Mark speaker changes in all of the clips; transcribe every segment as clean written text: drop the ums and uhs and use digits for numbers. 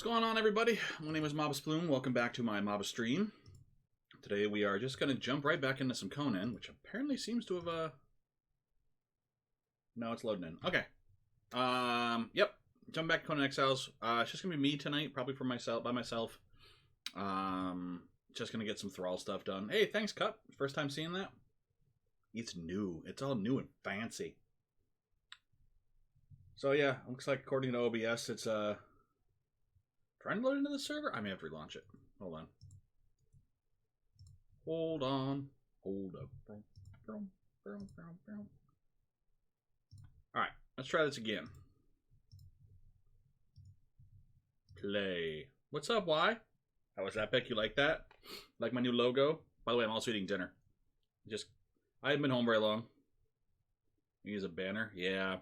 Speaker 1: going on, everybody? My name is Mobsploon. Welcome back to my Mob stream. Today we are just going to jump right back into some Conan, which apparently seems to have, No, it's loading in. Okay. Yep. Jump back to Conan Exiles. It's just going to be me tonight, probably by myself. Just going to get some Thrall stuff done. Hey, thanks, Cup. First time seeing that? It's new. It's all new and fancy. So yeah, looks like according to OBS, it's trying to load into the server. I may have to relaunch it. Hold on. Hold on. Hold up. Alright, let's try this again. Play. What's up, Y? How was that, Beck? You like that? Like my new logo? By the way, I'm also eating dinner. I haven't been home very long. Use a banner? Yeah.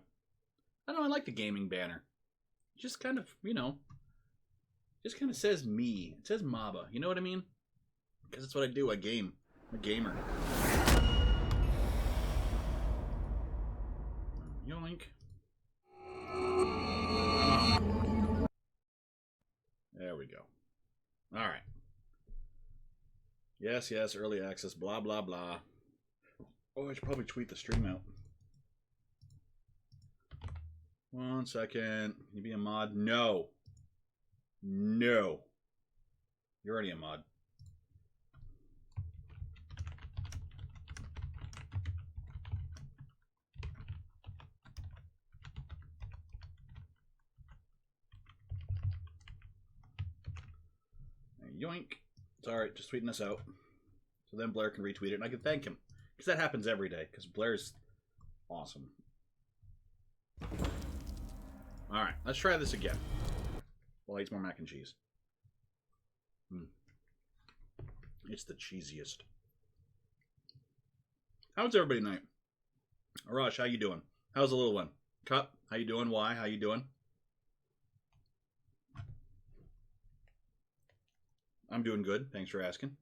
Speaker 1: I don't know, I like the gaming banner. Just kind of, just kind of says me. It says MABA. You know what I mean? Because that's what I do. I game. I'm a gamer. Yoink. There we go. Alright. Yes, early access, blah, blah, blah. Oh, I should probably tweet the stream out. 1 second. Can you be a mod? No. No. You're already a mod. Yoink. It's alright, just tweeting this out. So then Blair can retweet it and I can thank him. Because that happens every day, because Blair's awesome. Alright, let's try this again. Well, I eat more mac and cheese. It's the cheesiest. How's everybody tonight? Arash, how you doing? How's the little one? Cup, how you doing? Y, how you doing? I'm doing good. Thanks for asking.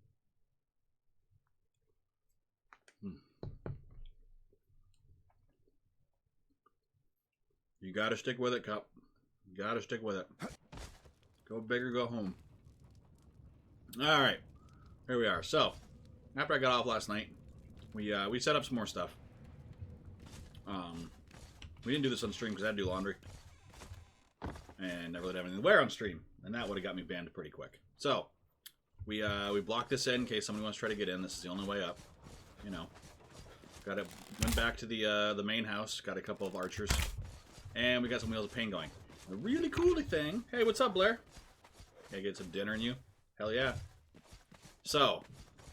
Speaker 1: You gotta stick with it, Cup. You gotta stick with it. Go big or go home. Alright. Here we are. So, after I got off last night, we set up some more stuff. We didn't do this on stream because I had to do laundry. And I really didn't have anything to wear on stream. And that would have got me banned pretty quick. So, we blocked this in case somebody wants to try to get in. This is the only way up. Went back to the main house, got a couple of archers. And we got some Wheels of Pain going. A really cool thing. Hey, what's up, Blair? Can I get some dinner in you? Hell yeah. So,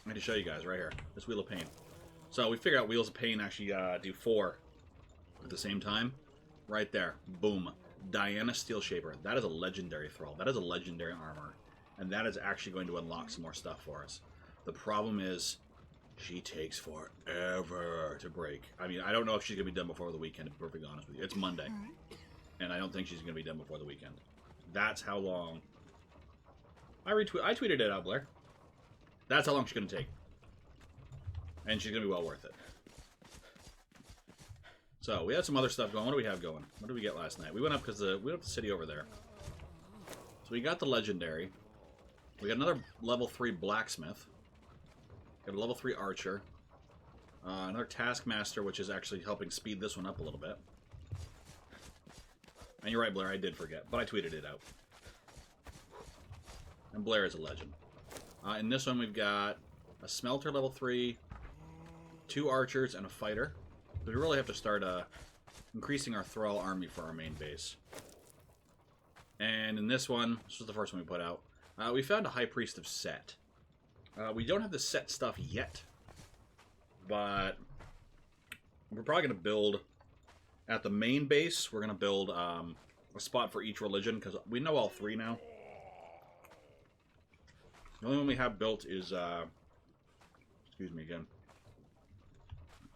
Speaker 1: I need to show you guys right here. This Wheel of Pain. So, we figured out Wheels of Pain actually do 4 at the same time. Right there. Boom. Diana Steel Shaper. That is a legendary Thrall. That is a legendary armor. And that is actually going to unlock some more stuff for us. The problem is, she takes forever to break. I mean, I don't know if she's going to be done before the weekend, to be perfectly honest with you. It's Monday. And I don't think she's going to be done before the weekend. That's how long... I tweeted it out, Blair. That's how long she's going to take. And she's going to be well worth it. So, we had some other stuff going. What do we have going? What did we get last night? We went up because we went up the city over there. So we got the legendary. We got another level 3 blacksmith. Got a level 3 archer. Another taskmaster, which is actually helping speed this one up a little bit. And you're right, Blair, I did forget, but I tweeted it out. And Blair is a legend. In this one, we've got a smelter level 3, 2 archers, and a fighter. So we really have to start increasing our Thrall army for our main base. And in this one, this was the first one we put out, we found a High Priest of Set. We don't have the set stuff yet, but we're probably going to build, at the main base, we're going to build a spot for each religion, because we know all 3 now. The only one we have built is, excuse me again,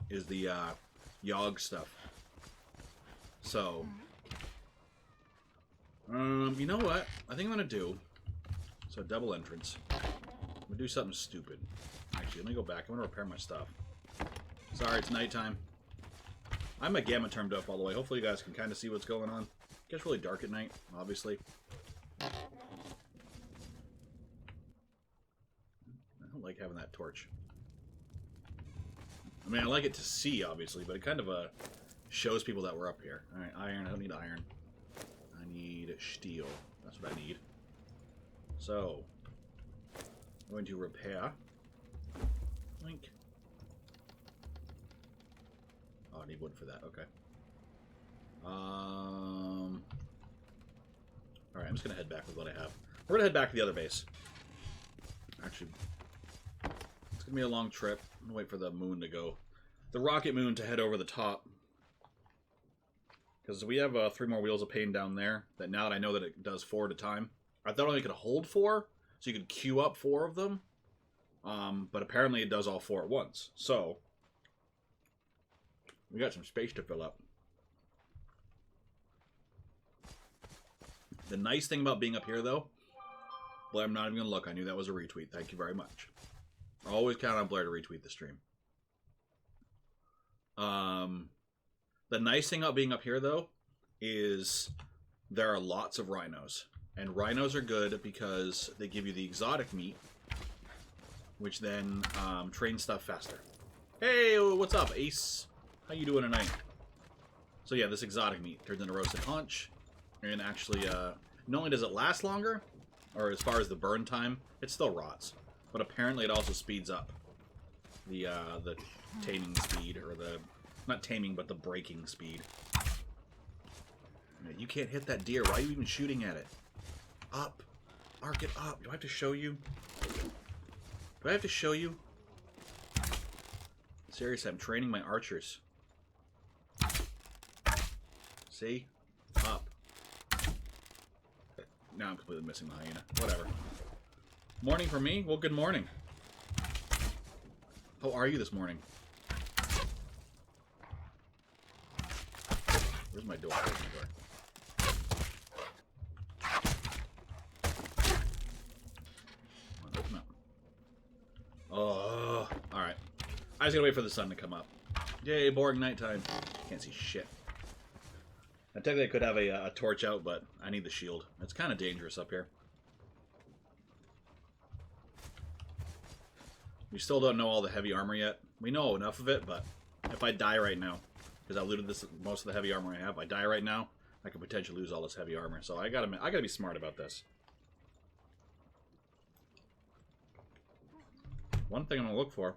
Speaker 1: is the Yogg stuff. So, you know what? I think I'm going to do, so double entrance. I'm gonna do something stupid. Actually, let me go back. I'm gonna repair my stuff. Sorry, it's nighttime. I'm a gamma termed up all the way. Hopefully you guys can kind of see what's going on. It gets really dark at night, obviously. don't like having that torch. I mean, I like it to see, obviously, but it kind of shows people that we're up here. Alright, iron. I don't need iron. I need steel. That's what I need. So, I'm going to repair. Link. Oh, I need wood for that. Okay. Alright, I'm just going to head back with what I have. We're going to head back to the other base. Actually, it's going to be a long trip. I'm going to wait for the moon to go. The rocket moon to head over the top. Because we have 3 more wheels of pain down there. That now that I know that it does 4 at a time. I thought only could hold 4. So you could queue up 4 of them. But apparently it does all 4 at once. So, we got some space to fill up. The nice thing about being up here, though, Blair, I'm not even going to look. I knew that was a retweet. Thank you very much. I always count on Blair to retweet the stream. The nice thing about being up here, though, is there are lots of rhinos. And rhinos are good because they give you the exotic meat, which then trains stuff faster. Hey, what's up, Ace? How you doing tonight? So yeah, this exotic meat turns into roasted haunch. And actually, not only does it last longer, or as far as the burn time, it still rots. But apparently it also speeds up the taming speed, or the... Not taming, but the breaking speed. You can't hit that deer. Why are you even shooting at it? Up. Arc it up. Do I have to show you? Do I have to show you? Seriously, I'm training my archers. See? Up. Now I'm completely missing the hyena. Whatever. Morning for me? Well, good morning. How are you this morning? Where's my door? Where's my door? Come on, open up. Oh, alright. I just gotta wait for the sun to come up. Yay, boring nighttime. Can't see shit. I technically could have a torch out, but I need the shield. It's kind of dangerous up here. We still don't know all the heavy armor yet. We know enough of it, but if I die right now, because I looted most of the heavy armor I have, if I die right now, I could potentially lose all this heavy armor. So I gotta be smart about this. One thing I'm gonna look for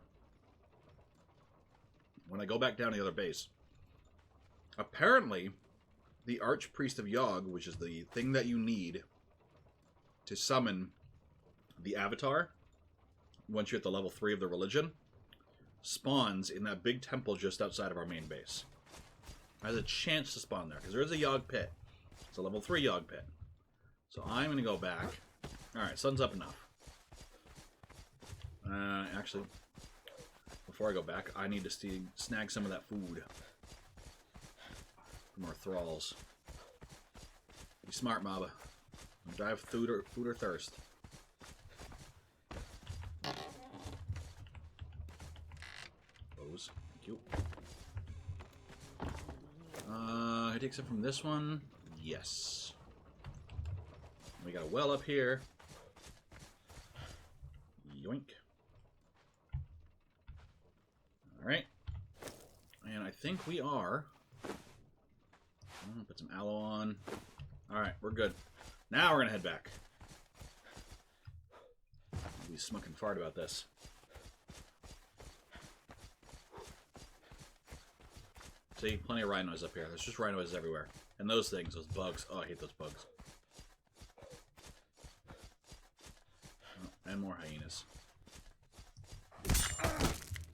Speaker 1: when I go back down to the other base. Apparently, the Archpriest of Yogg, which is the thing that you need to summon the Avatar, once you're at the level 3 of the religion, spawns in that big temple just outside of our main base. Has a chance to spawn there, because there is a Yogg pit. It's a level 3 Yogg pit. So I'm going to go back. Alright, sun's up enough. Actually, before I go back, I need to snag some of that food. More thralls. Be smart, Maba. Die of food or thirst. Those. Thank you. I take some from this one. Yes. We got a well up here. Yoink. Alright. And I think we are... Put some aloe on. Alright, we're good. Now we're going to head back. I'll be smoking fart about this. See, plenty of rhinos up here. There's just rhinos everywhere. And those things, those bugs. Oh, I hate those bugs. Oh, and more hyenas.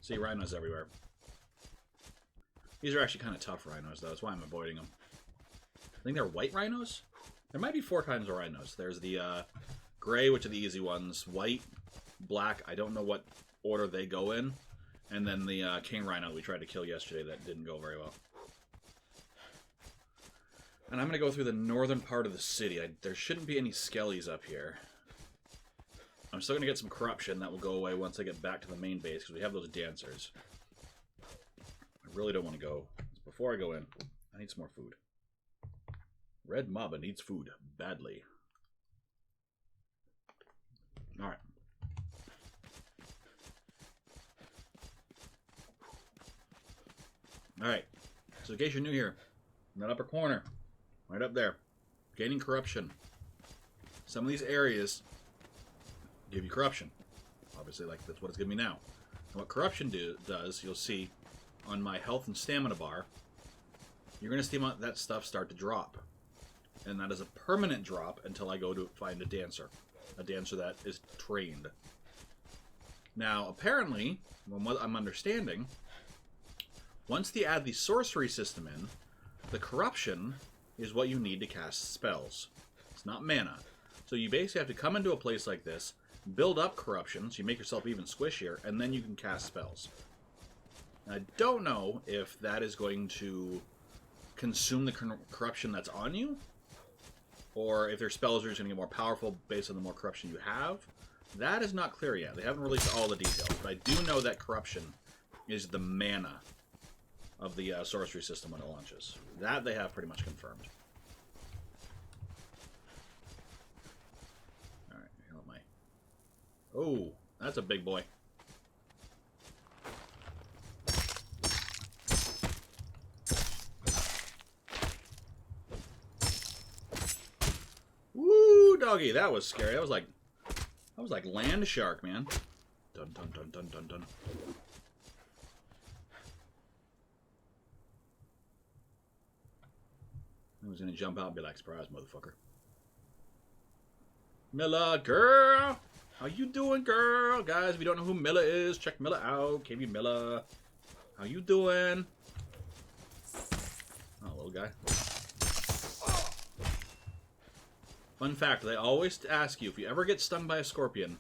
Speaker 1: See, rhinos everywhere. These are actually kind of tough rhinos, though. That's why I'm avoiding them. I think they're white rhinos? There might be 4 kinds of rhinos. There's the gray, which are the easy ones. White, black, I don't know what order they go in. And then the king rhino we tried to kill yesterday that didn't go very well. And I'm going to go through the northern part of the city. There shouldn't be any skellies up here. I'm still going to get some corruption. That will go away once I get back to the main base, because we have those dancers. I really don't want to go. Before I go in, I need some more food. Red Maba needs food badly. Alright. Alright. So in case you're new here, in that upper corner, right up there, gaining corruption. Some of these areas give you corruption. Obviously, like, that's what it's giving me now. And what corruption does, you'll see on my health and stamina bar, you're going to see that stuff start to drop. And that is a permanent drop until I go to find a dancer that is trained. Now, apparently, from what I'm understanding, once they add the sorcery system in, the corruption is what you need to cast spells. It's not mana. So you basically have to come into a place like this, build up corruption, so you make yourself even squishier, and then you can cast spells. Now, I don't know if that is going to consume the corruption that's on you, or if their spells are just going to get more powerful based on the more corruption you have. That is not clear yet. They haven't released all the details, but I do know that corruption is the mana of the sorcery system when it launches. That they have pretty much confirmed. Alright, heal up my... Oh, that's a big boy. Woo, doggy, that was scary. That was like land shark, man. Dun dun dun dun dun dun. I was gonna jump out and be like, surprise, motherfucker. Milla, girl! How you doing, girl? Guys, if you don't know who Milla is, check Milla out. KB Milla. How you doing? Oh, little guy. Fun fact, they always ask you, if you ever get stung by a scorpion,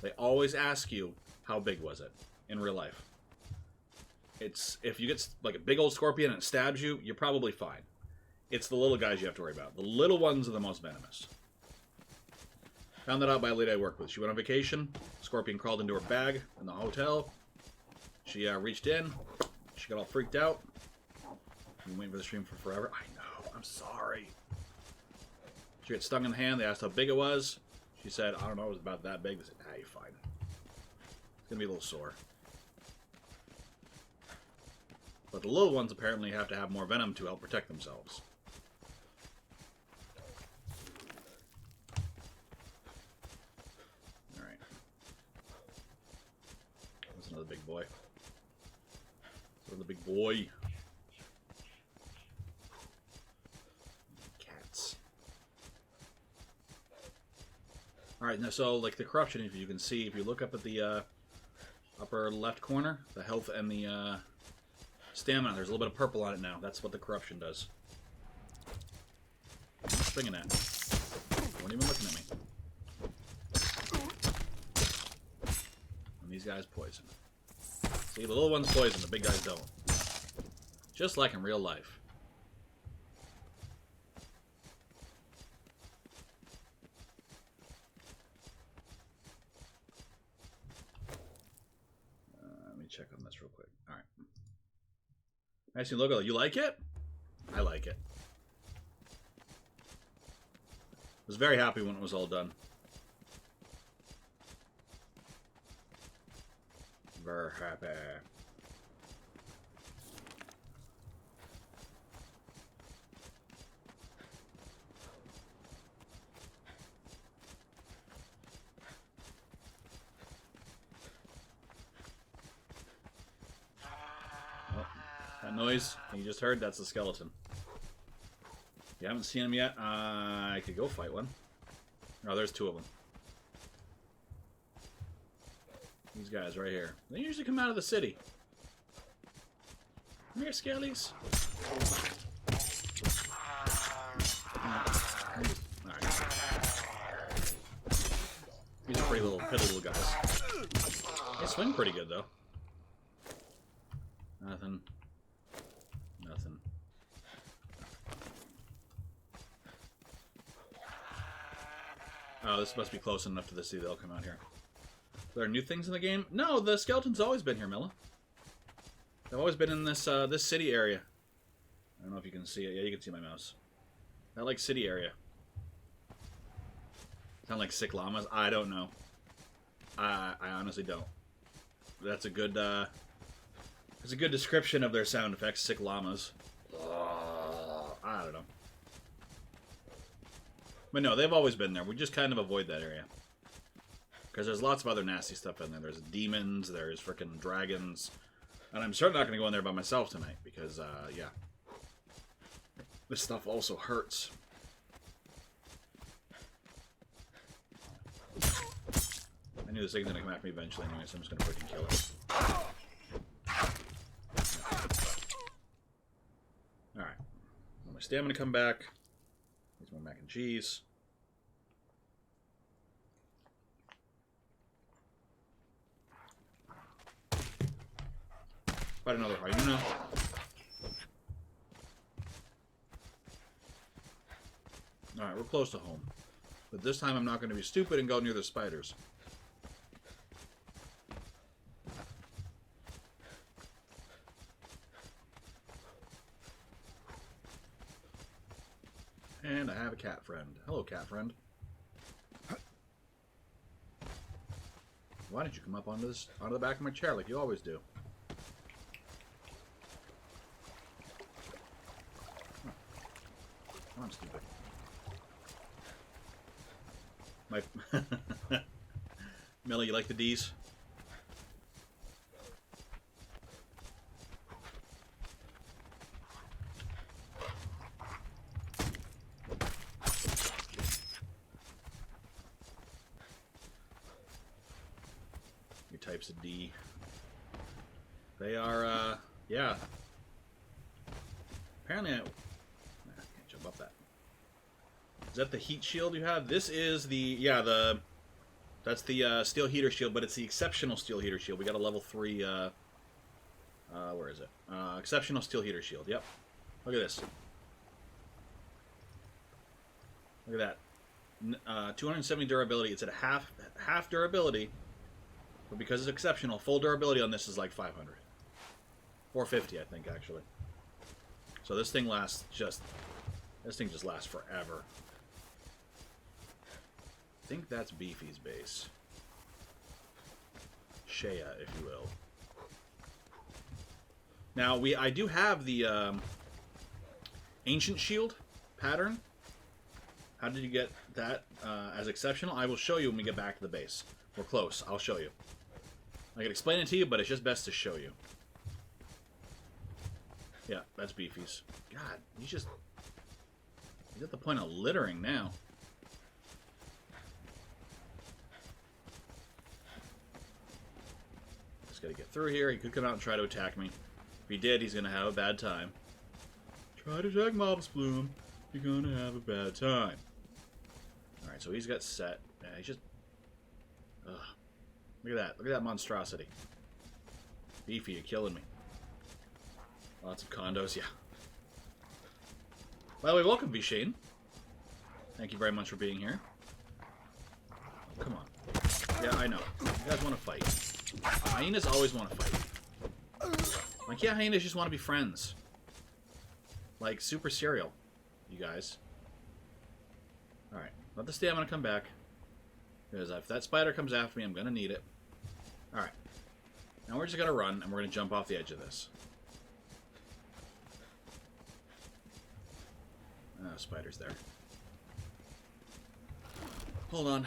Speaker 1: they always ask you, how big was it in real life? If you get like a big old scorpion and it stabs you, you're probably fine. It's the little guys you have to worry about. The little ones are the most venomous. Found that out by a lady I work with. She went on vacation. Scorpion crawled into her bag in the hotel. She reached in. She got all freaked out. Been waiting for the stream for forever. I know. I'm sorry. She got stung in the hand. They asked how big it was. She said, I don't know. It was about that big. They said, you're fine. It's going to be a little sore. But the little ones apparently have to have more venom to help protect themselves. Alright. That's another big boy. Another big boy. Cats. Alright, now so, like, the corruption, if you can see, if you look up at the upper left corner, the health and the stamina, there's a little bit of purple on it now. That's what the corruption does. What are you swinging at? Weren't even looking at me. And these guys poison. See, the little ones poison, the big guys don't. Just like in real life. Let me check on this real quick. Alright. Nice new logo. You like it? I like it. I was very happy when it was all done. Very happy. That noise you just heard, that's the skeleton. You haven't seen him yet? I could go fight one. Oh, there's two of them. These guys right here. They usually come out of the city. Come here, Scalies. Alright. These are pretty little, piddly little guys. They swing pretty good, though. Nothing. Nothing. Oh, this must be close enough to the city they'll come out here. Are there new things in the game? No, the skeleton's always been here, Milla. They've always been in this this city area. I don't know if you can see it. Yeah, you can see my mouse. That like city area. Sound like sick llamas? I don't know. I honestly don't. That's a good It's a good description of their sound effects. Sick llamas. I don't know. But no, they've always been there. We just kind of avoid that area. Because there's lots of other nasty stuff in there. There's demons, there's frickin' dragons. And I'm certainly not going to go in there by myself tonight. Because, yeah. This stuff also hurts. I knew this thing's going to come after me eventually anyway, so I'm just going to freaking kill it. Alright. My stamina come back. Needs more mac and cheese. Fight another hyena. Alright, we're close to home. But this time I'm not going to be stupid and go near the spiders. And I have a cat friend. Hello, cat friend. Why didn't you come up onto the back of my chair like you always do? Oh. I'm stupid. Millie, you like the D's? Your types of D. They are, yeah. Apparently, I can't jump up that. Is that the heat shield you have? This is the, yeah, that's the steel heater shield, but it's the exceptional steel heater shield. We got a level 3, where is it? Exceptional steel heater shield, yep. Look at this. Look at that. 270 durability. It's at half durability, but because it's exceptional, full durability on this is like 500. 450, I think, actually. So this thing lasts this thing just lasts forever. I think that's Beefy's base. Shea, if you will. Now, I do have the Ancient Shield pattern. How did you get that as exceptional? I will show you when we get back to the base. We're close. I'll show you. I can explain it to you, but it's just best to show you. Yeah, that's Beefy's. God, he's at the point of littering now. Just gotta get through here. He could come out and try to attack me. If he did, he's gonna have a bad time. Try to attack Mobs Bloom. You're gonna have a bad time. Alright, so he's got set. Yeah, he's just... Ugh. Look at that. Look at that monstrosity. Beefy, you're killing me. Lots of condos, yeah. By the way, welcome, Vishane. Thank you very much for being here. Come on. Yeah, I know. You guys want to fight. Hyenas always want to fight. Like, yeah, hyenas just want to be friends. Like, super cereal, you guys. Alright, let the stamina come back. Because if that spider comes after me, I'm going to need it. Alright. Now we're just going to run, and we're going to jump off the edge of this. Spider's there. Hold on.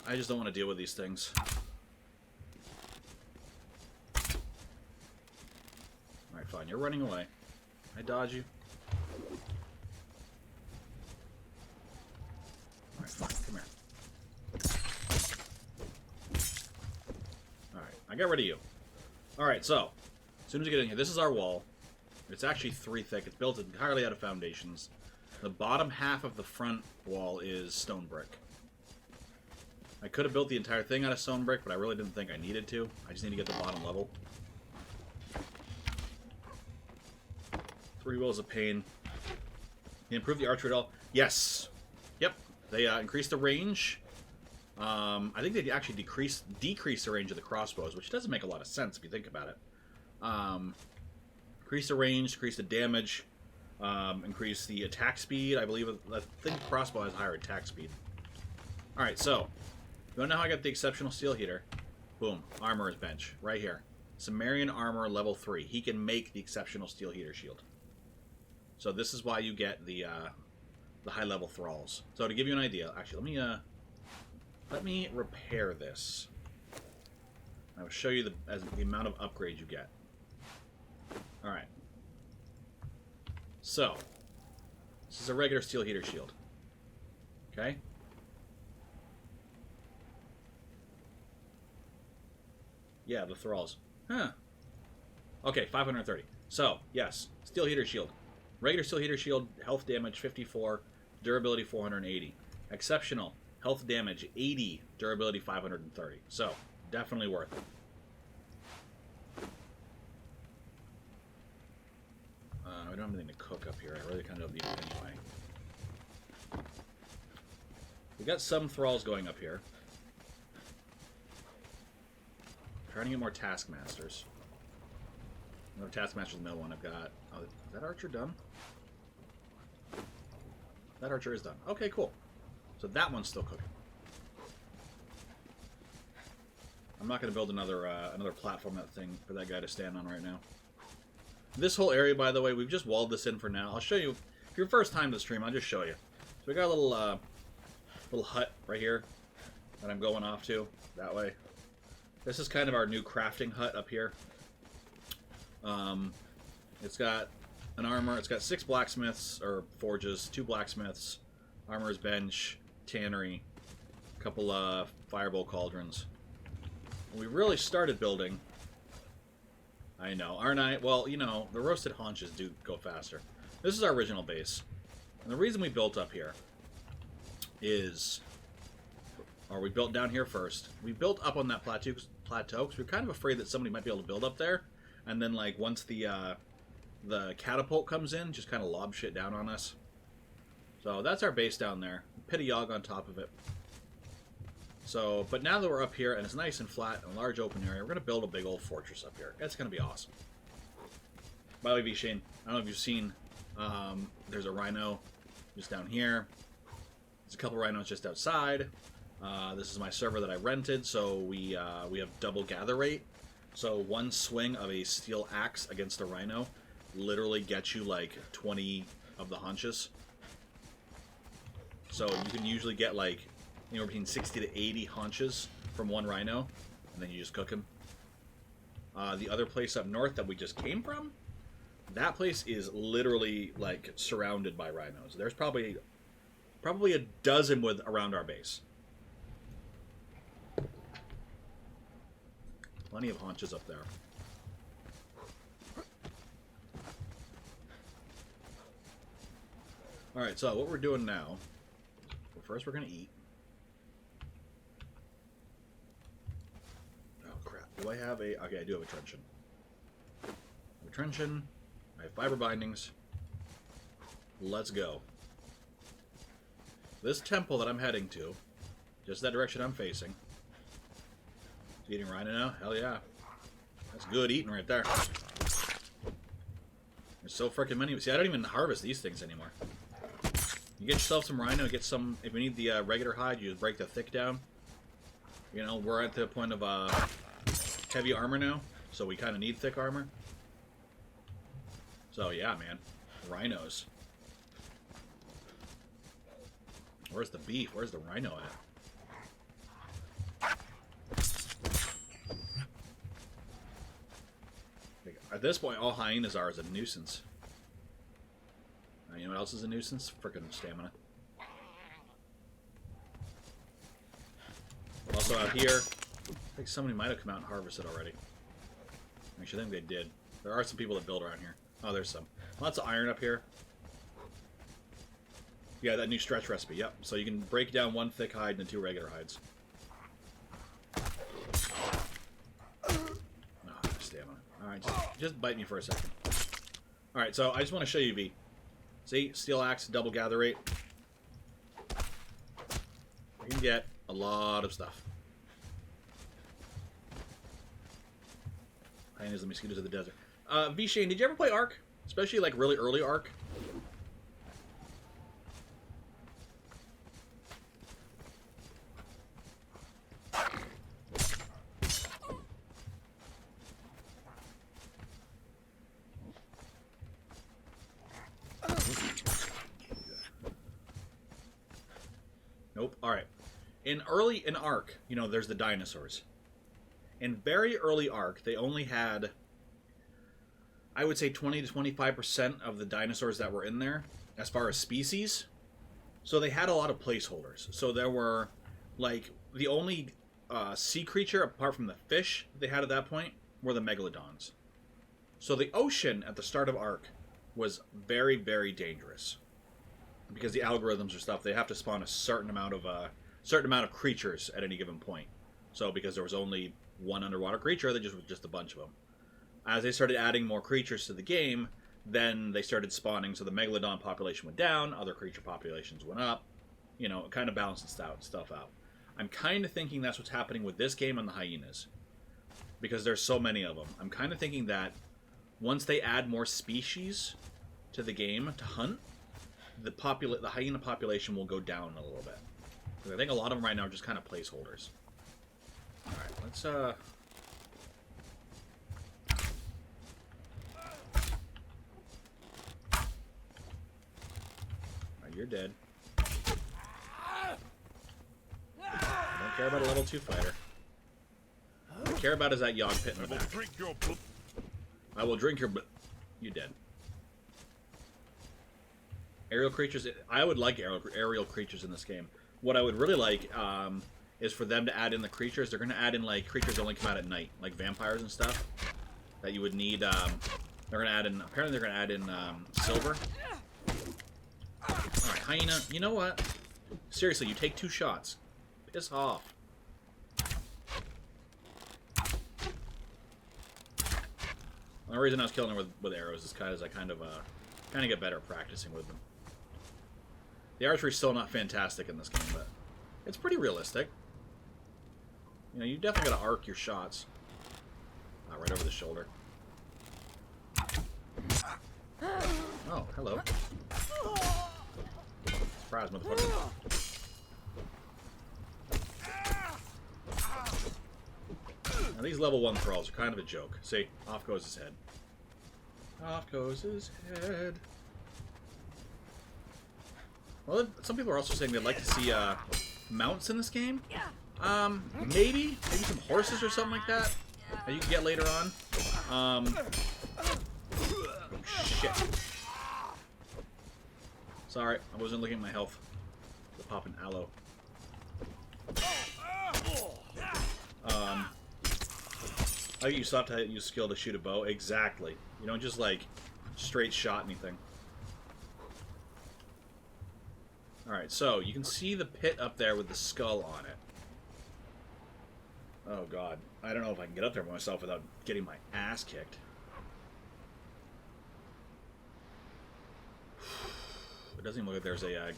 Speaker 1: I just don't want to deal with these things. Alright, fine. You're running away. I dodge you. Alright, fine. Come here. Alright, I got rid of you. Alright, so, as soon as we get in here, this is our wall. It's actually 3 thick. It's built entirely out of foundations. The bottom half of the front wall is stone brick. I could have built the entire thing out of stone brick, but I really didn't think I needed to. I just need to get the bottom level. 3 wheels of pain. They improve the archery at all? Yes. Yep. They increased the range. I think they actually decrease the range of the crossbows, which doesn't make a lot of sense if you think about it. Increase the range, decrease the damage. Increase the attack speed. I think crossbow has higher attack speed. Alright, so, you want to know how I got the exceptional steel heater? Boom. Armorer's bench. Right here. Sumerian armor level 3. He can make the exceptional steel heater shield. So this is why you get the high level thralls. So to give you an idea, actually, let me repair this. I will show you the amount of upgrade you get. All right. So this is a regular steel heater shield. Okay. Yeah, the thralls. Huh. Okay, 530. So, yes, steel heater shield. Regular steel heater shield, health damage 54, durability 480. Exceptional, health damage 80, durability 530. So, definitely worth it. I don't have anything to cook up here. I really kind of don't need it anyway. We got some thralls going up here. Trying to get more taskmasters. Another taskmaster's middle one I've got. Oh, is that archer done? That archer is done. Okay, cool. So that one's still cooking. I'm not going to build another platform for that guy to stand on right now. This whole area, by the way, we've just walled this in for now. I'll show you. If you're first time to the stream, I'll just show you. So we got a little hut right here that I'm going off to that way. This is kind of our new crafting hut up here. It's got an armor. It's got 6 blacksmiths, or forges, 2 blacksmiths, armorer's bench, tannery, a couple firebolt cauldrons. When we really started building, I know, aren't I? Well, you know, the roasted haunches do go faster. This is our original base. And the reason we built up here is, or we built down here first. We built up on that plateau because we were kind of afraid that somebody might be able to build up there. And then, like, once the catapult comes in, just kind of lob shit down on us. So that's our base down there. Pit of Yogg on top of it. So, but now that we're up here and it's nice and flat and a large open area, we're going to build a big old fortress up here. It's going to be awesome. By the way, V-Shane, I don't know if you've seen, there's a rhino just down here. There's a couple rhinos just outside. This is my server that I rented, so we have double gather rate. So one swing of a steel axe against a rhino literally gets you like 20 of the haunches. So you can usually get like anywhere between 60 to 80 haunches from one rhino, and then you just cook them. The other place up north that we just came from, that place is literally like surrounded by rhinos. There's probably a dozen around our base. Plenty of haunches up there. Alright, so what we're doing now, well, first we're going to eat. Oh crap, do I have a, okay, I do have a truncheon. I have fiber bindings. Let's go. This temple that I'm heading to, just that direction I'm facing. Eating rhino now? Hell yeah. That's good eating right there. There's so freaking many. See, I don't even harvest these things anymore. You get yourself some rhino, get some, if you need the regular hide, you just break the thick down. You know, we're at the point of heavy armor now, so we kind of need thick armor. So yeah, man. Rhinos. Where's the beef? Where's the rhino at? At this point, all hyenas are is a nuisance. You know what else is a nuisance? Frickin' stamina. Also out here, I think somebody might have come out and harvested already. Actually, I think they did. There are some people that build around here. Oh, there's some. Lots of iron up here. Yeah, that new stretch recipe, yep. So you can break down one thick hide into 2 regular hides. Alright, just bite me for a second. Alright, so I just want to show you, V. See? Steel axe, double gather rate. You can get a lot of stuff. Hyenas and mosquitoes of the desert. V-Shane, did you ever play Ark? Especially, like, really early Ark? Alright. In Ark, you know, there's the dinosaurs. In very early Ark, they only had, I would say, 20 to 25% of the dinosaurs that were in there, as far as species. So they had a lot of placeholders. So there were, like, the only sea creature, apart from the fish they had at that point, were the megalodons. So the ocean at the start of Ark was very, very dangerous. Because the algorithms or stuff, they have to spawn a certain amount of creatures at any given point. So because there was only one underwater creature, there was just a bunch of them. As they started adding more creatures to the game, then they started spawning, so the megalodon population went down, other creature populations went up. You know, it kind of balanced stuff out. I'm kind of thinking that's what's happening with this game and the hyenas. Because there's so many of them. I'm kind of thinking that once they add more species to the game to hunt, the hyena population will go down a little bit. Because I think a lot of them right now are just kind of placeholders. Alright, let's, Alright, you're dead. I don't care about a level 2 fighter. What I care about is that Yog pit in the back. I will drink your blood. You dead. Aerial creatures. I would like aerial creatures in this game. What I would really like is for them to add in the creatures. They're going to add in, like, creatures that only come out at night, like vampires and stuff. That you would need. They're going to add in. Apparently, they're going to add in silver. All right, hyena. You know what? Seriously, you take 2 shots. Piss off. The only reason I was killing her with arrows is because I kind of get better at practicing with them. The archery's still not fantastic in this game, but it's pretty realistic. You know, you definitely got to arc your shots. Right over the shoulder. Oh, hello. Surprise, motherfucker. Now, these level 1 thralls are kind of a joke. See, off goes his head. Off goes his head. Well, some people are also saying they'd like to see mounts in this game. Maybe some horses or something like that you can get later on. Shit. Sorry, I wasn't looking at my health. To pop an aloe. Oh, you still have to use skill to shoot a bow? Exactly. You don't just, like, straight shot anything. Alright, so, you can see the pit up there with the skull on it. Oh, God. I don't know if I can get up there by myself without getting my ass kicked. It doesn't even look like there's a an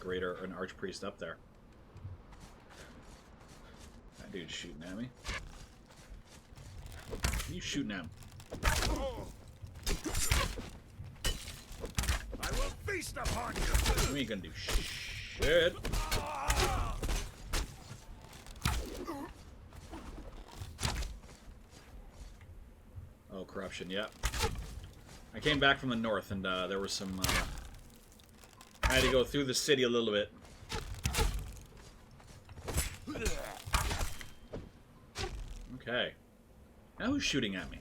Speaker 1: archpriest up there. That dude's shooting at me. What are you shooting at?
Speaker 2: I will feast upon you.
Speaker 1: You ain't gonna do shit. Oh, corruption, yeah. I came back from the north and there was some... I had to go through the city a little bit. Okay. Now who's shooting at me?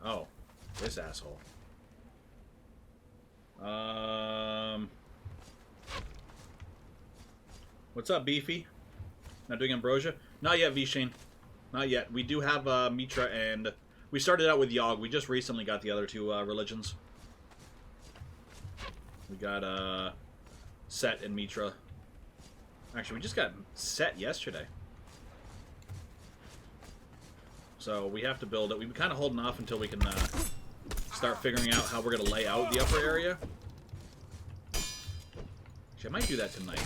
Speaker 1: Oh, this asshole. What's up, Beefy? Not doing Ambrosia? Not yet, V-Shane. Not yet. We do have Mitra, and we started out with Yogg. We just recently got the other 2 religions. We got Set and Mitra. Actually, we just got Set yesterday. So we have to build it. We've been kind of holding off until we can start figuring out how we're going to lay out the upper area. Actually, I might do that tonight.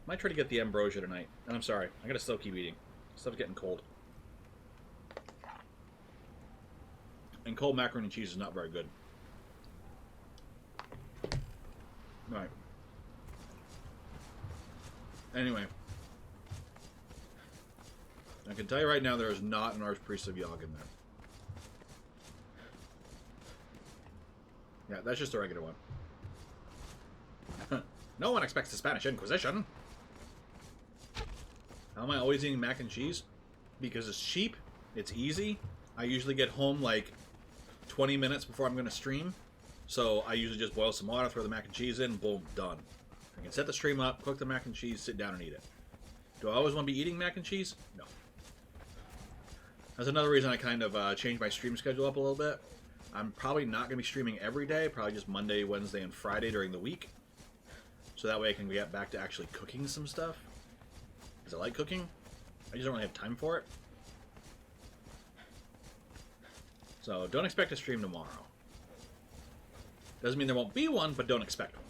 Speaker 1: Might try to get the Ambrosia tonight. And I'm sorry. I gotta still keep eating. Stuff's getting cold. And cold macaroni and cheese is not very good. Alright. Anyway. I can tell you right now there is not an Archpriest of Yogg in there. Yeah, that's just a regular one. No one expects the Spanish Inquisition. How am I always eating mac and cheese? Because it's cheap, it's easy. I usually get home like 20 minutes before I'm going to stream. So I usually just boil some water, throw the mac and cheese in, boom, done. I can set the stream up, cook the mac and cheese, sit down and eat it. Do I always want to be eating mac and cheese? No. That's another reason I kind of changed my stream schedule up a little bit. I'm probably not going to be streaming every day, probably just Monday, Wednesday, and Friday during the week. So that way I can get back to actually cooking some stuff. Because I like cooking. I just don't really have time for it. So don't expect a stream tomorrow. Doesn't mean there won't be one, but don't expect one.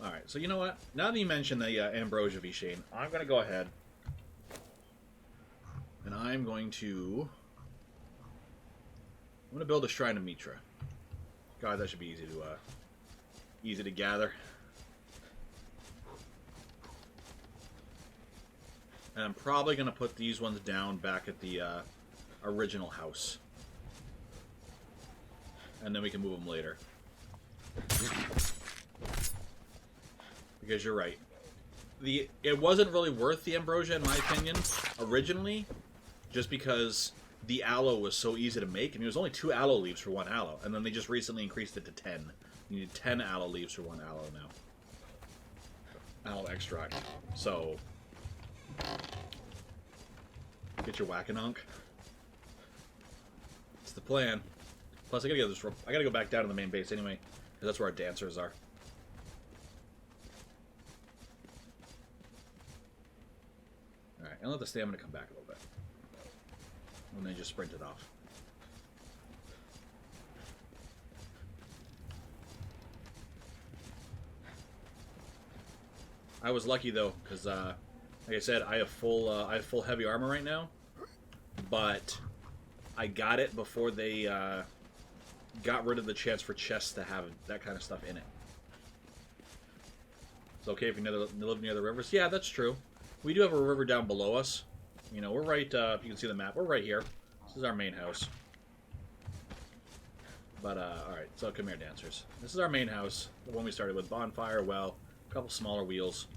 Speaker 1: Alright, so you know what? Now that you mentioned the Ambrosia Vishane, I'm going to go ahead. And I'm going to build a Shrine of Mitra. God, that should be easy to gather. And I'm probably going to put these ones down back at the original house. And then we can move them later. Because you're right. It wasn't really worth the Ambrosia, in my opinion, originally. Just because the aloe was so easy to make. I mean, it was only 2 aloe leaves for 1 aloe. And then they just recently increased it to 10. You need 10 aloe leaves for 1 aloe now. Aloe extract. So... get your whack-a-nunk. It's the plan. Plus, I gotta go back down to the main base anyway, because that's where our dancers are. Alright, and let the stamina come back a little bit. And then just sprint it off. I was lucky though, because like I said, I have full heavy armor right now, but I got it before they got rid of the chance for chests to have that kind of stuff in it. It's okay if you live near the rivers. Yeah, that's true. We do have a river down below us. You know, we're right, if you can see the map, we're right here. This is our main house. But, alright, so come here, dancers. This is our main house, the one we started with. Bonfire, well, a couple smaller wheels.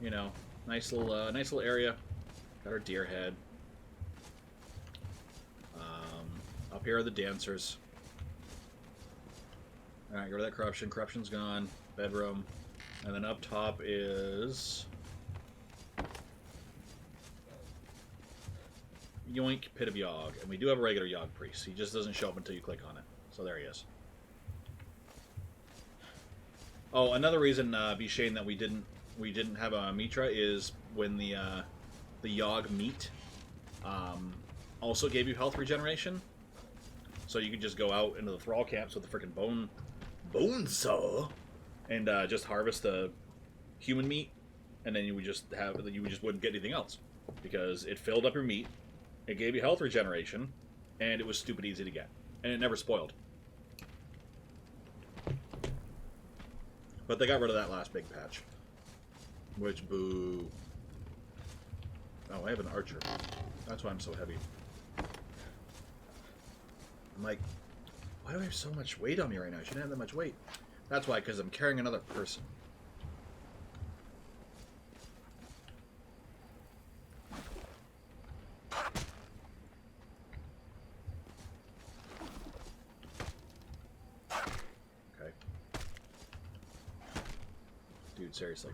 Speaker 1: You know, nice little area. Got our deer head. Up here are the dancers. Alright, go to that corruption. Corruption's gone. Bedroom. And then up top is... Yoink, Pit of Yogg. And we do have a regular Yogg priest. He just doesn't show up until you click on it. So there he is. Oh, another reason, Vishane, that we didn't have a Mitra is when the Yogg meat also gave you health regeneration. So you could just go out into the Thrall camps with the freaking bone saw and just harvest the human meat, and then you just wouldn't get anything else because it filled up your meat, it gave you health regeneration, and it was stupid easy to get, and it never spoiled. But they got rid of that last big patch. Which, boo. Oh, I have an archer. That's why I'm so heavy. I'm like, why do I have so much weight on me right now? I shouldn't have that much weight. That's why, because I'm carrying another person. Okay. Dude, seriously.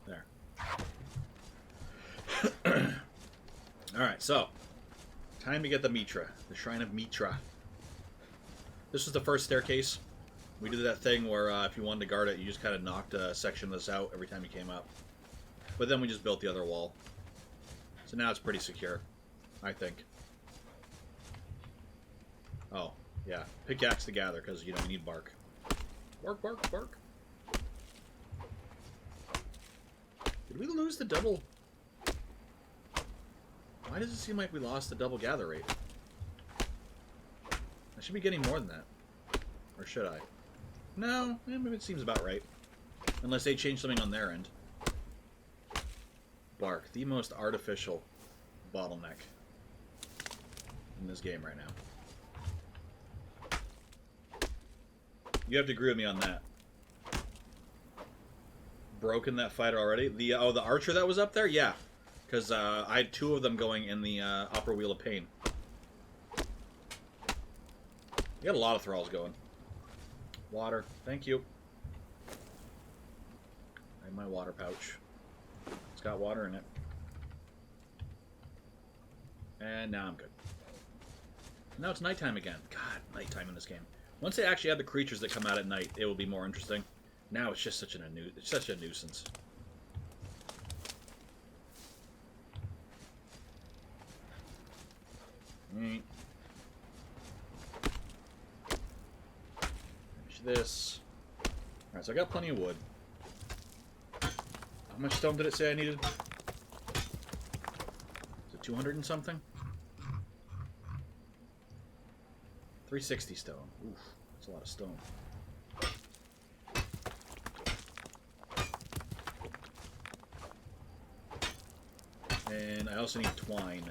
Speaker 1: There. Alright, so. Time to get the Mitra. The Shrine of Mitra. This was the first staircase. We did that thing where if you wanted to guard it, you just kind of knocked a section of this out every time you came up. But then we just built the other wall. So now it's pretty secure, I think. Oh, yeah. Pickaxe to gather, because, you know, we need bark. Bark, bark, bark. Did we lose the double? Why does it seem like we lost the double gather rate? I should be getting more than that. Or should I? No, maybe it seems about right. Unless they change something on their end. Bark, the most artificial bottleneck. in this game right now. You have to agree with me on that. Broken that fighter already? The archer that was up there? Yeah. Because I had 2 of them going in the upper wheel of pain. You got a lot of thralls going. Water. Thank you. I have my water pouch. It's got water in it. And now I'm good. Now it's nighttime again. God, nighttime in this game. Once they actually add the creatures that come out at night, it will be more interesting. Now it's just such a nuisance. Finish this. Alright, so I got plenty of wood. How much stone did it say I needed? Is it 200 and something? 360 stone. Oof, that's a lot of stone. And I also need twine.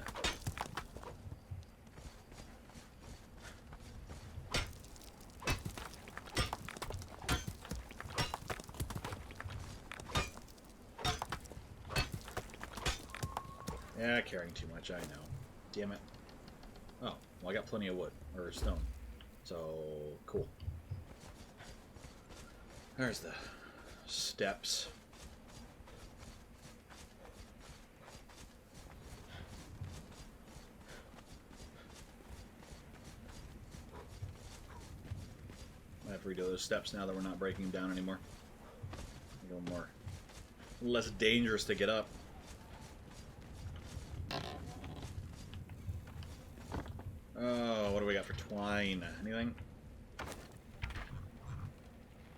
Speaker 1: Yeah, carrying too much, I know. Damn it. Oh, well, I got plenty of wood, or stone. So, cool. There's the steps. I have to redo those steps now that we're not breaking them down anymore. A little more, less dangerous to get up. Oh, what do we got for twine? Anything?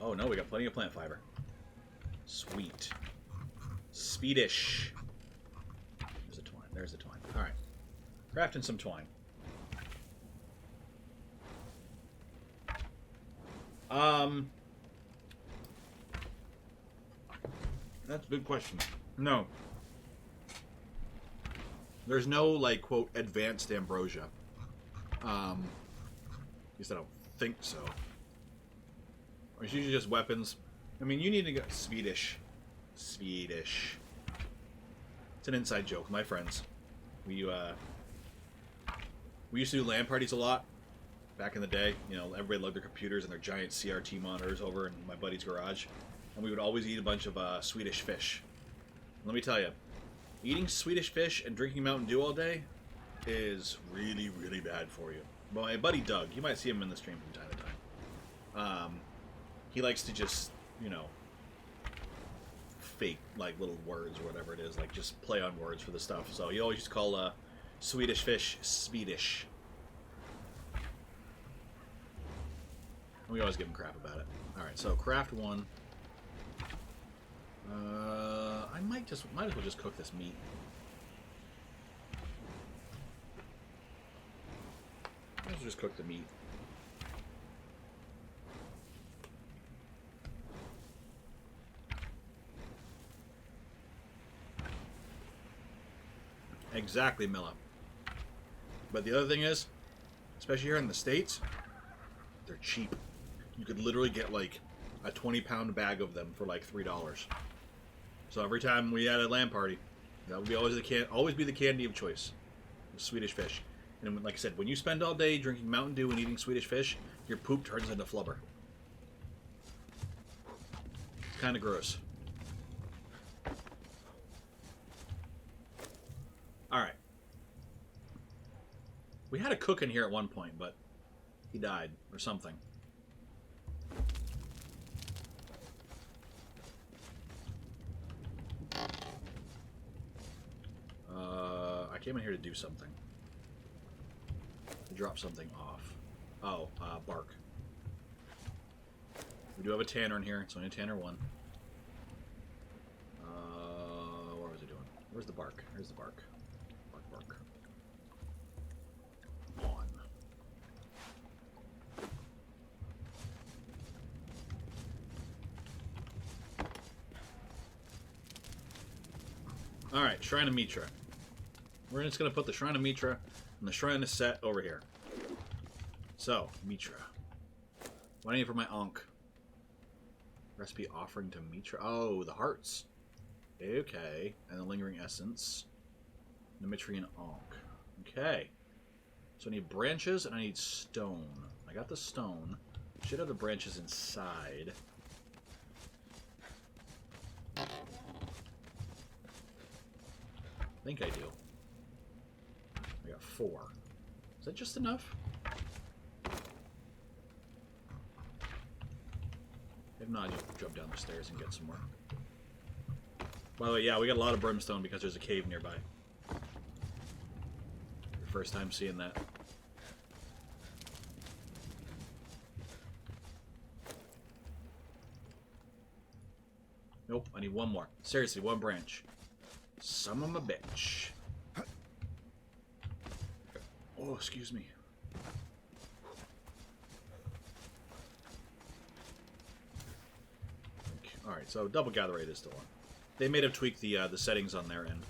Speaker 1: Oh no, we got plenty of plant fiber. Sweet. Speedish. There's the twine. There's the twine. Alright. Crafting some twine. That's a good question. No. There's no, like, quote, advanced ambrosia. At least I don't think so. Or it's usually just weapons. I mean, you need to get Swedish. Swedish. It's an inside joke, my friends. We used to do LAN parties a lot back in the day. You know, everybody loved their computers and their giant CRT monitors over in my buddy's garage. And we would always eat a bunch of Swedish fish. Let me tell you, eating Swedish fish and drinking Mountain Dew all day is really, really bad for you. But my buddy Doug, you might see him in the stream from time to time. He likes to just, you know, fake, like, little words or whatever it is. Like, just play on words for the stuff. So he always used to call Swedish fish Swedish. We always give him crap about it. Alright, so craft one. I might as well just cook this meat. Let's just cook the meat. Exactly, Milla. But the other thing is, especially here in the States, they're cheap. You could literally get like a 20-pound bag of them for like $3. So every time we had a LAN party, that would be always be the candy of choice. The Swedish fish. And like I said, when you spend all day drinking Mountain Dew and eating Swedish fish, your poop turns into flubber. It's kind of gross. Alright. We had a cook in here at one point, but he died or something. I came in here to do something. To drop something off. Oh, bark. We do have a tanner in here. It's only a tanner 1. What was it doing? Where's the bark? Here's the bark. Bark. On. Alright, Shrine of Mitra. We're just going to put the Shrine of Mitra And the shrine is set over here. So, Mitra. What do I need for my Ankh? Recipe offering to Mitra. Oh, the hearts. Okay. And the lingering essence. Nimitrian Ankh. Okay. So I need branches and I need stone. I got the stone. Should have the branches inside. I think I do. I got 4. Is that just enough? If not, just jump down the stairs and get some more. By the way, yeah, we got a lot of brimstone because there's a cave nearby. First time seeing that. Nope, I need one more. Seriously, one branch. Son of a bitch. Oh, excuse me. Alright, so double gather rate is still on. They may have tweaked the settings on their end.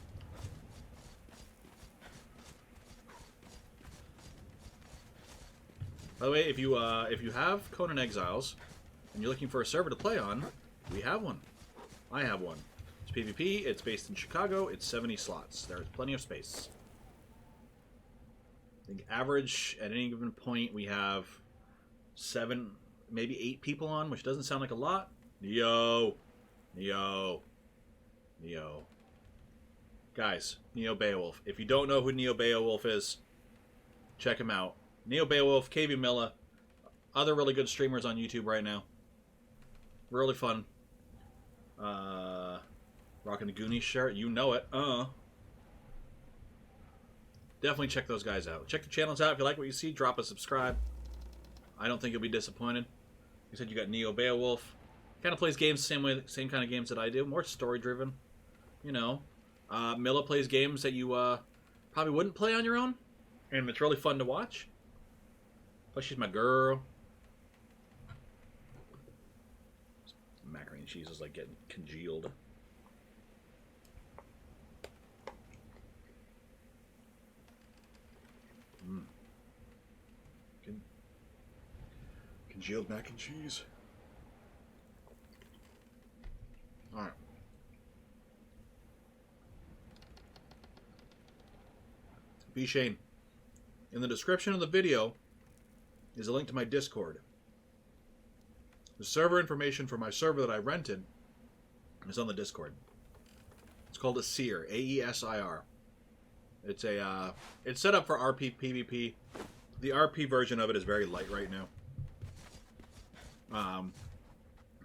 Speaker 1: By the way, if you have Conan Exiles and you're looking for a server to play on, we have one. I have one. It's PvP. It's based in Chicago. It's 70 slots. There's plenty of space. I think average at any given point we have 7, maybe 8 people on, which doesn't sound like a lot. Neo. Guys, Neo Beowulf. If you don't know who Neo Beowulf is, check him out. Neo Beowulf, KV Milla, other really good streamers on YouTube right now. Really fun. Rocking the Goonies shirt, you know it. Definitely check those guys out. Check the channels out. If you like what you see, drop a subscribe. I don't think you'll be disappointed. You said you got Neo Beowulf. Kind of plays games the same way, same kind of games that I do. More story driven. You know. Milla plays games that you probably wouldn't play on your own. And it's really fun to watch. Plus, she's my girl. Macaroni and cheese is like getting congealed. Congealed mac and cheese. Alright. B. Shane. In the description of the video is a link to my Discord. The server information for my server that I rented is on the Discord. It's called Aesir, A-E-S-I-R. It's a it's set up for RP PvP. The RP version of it is very light right now.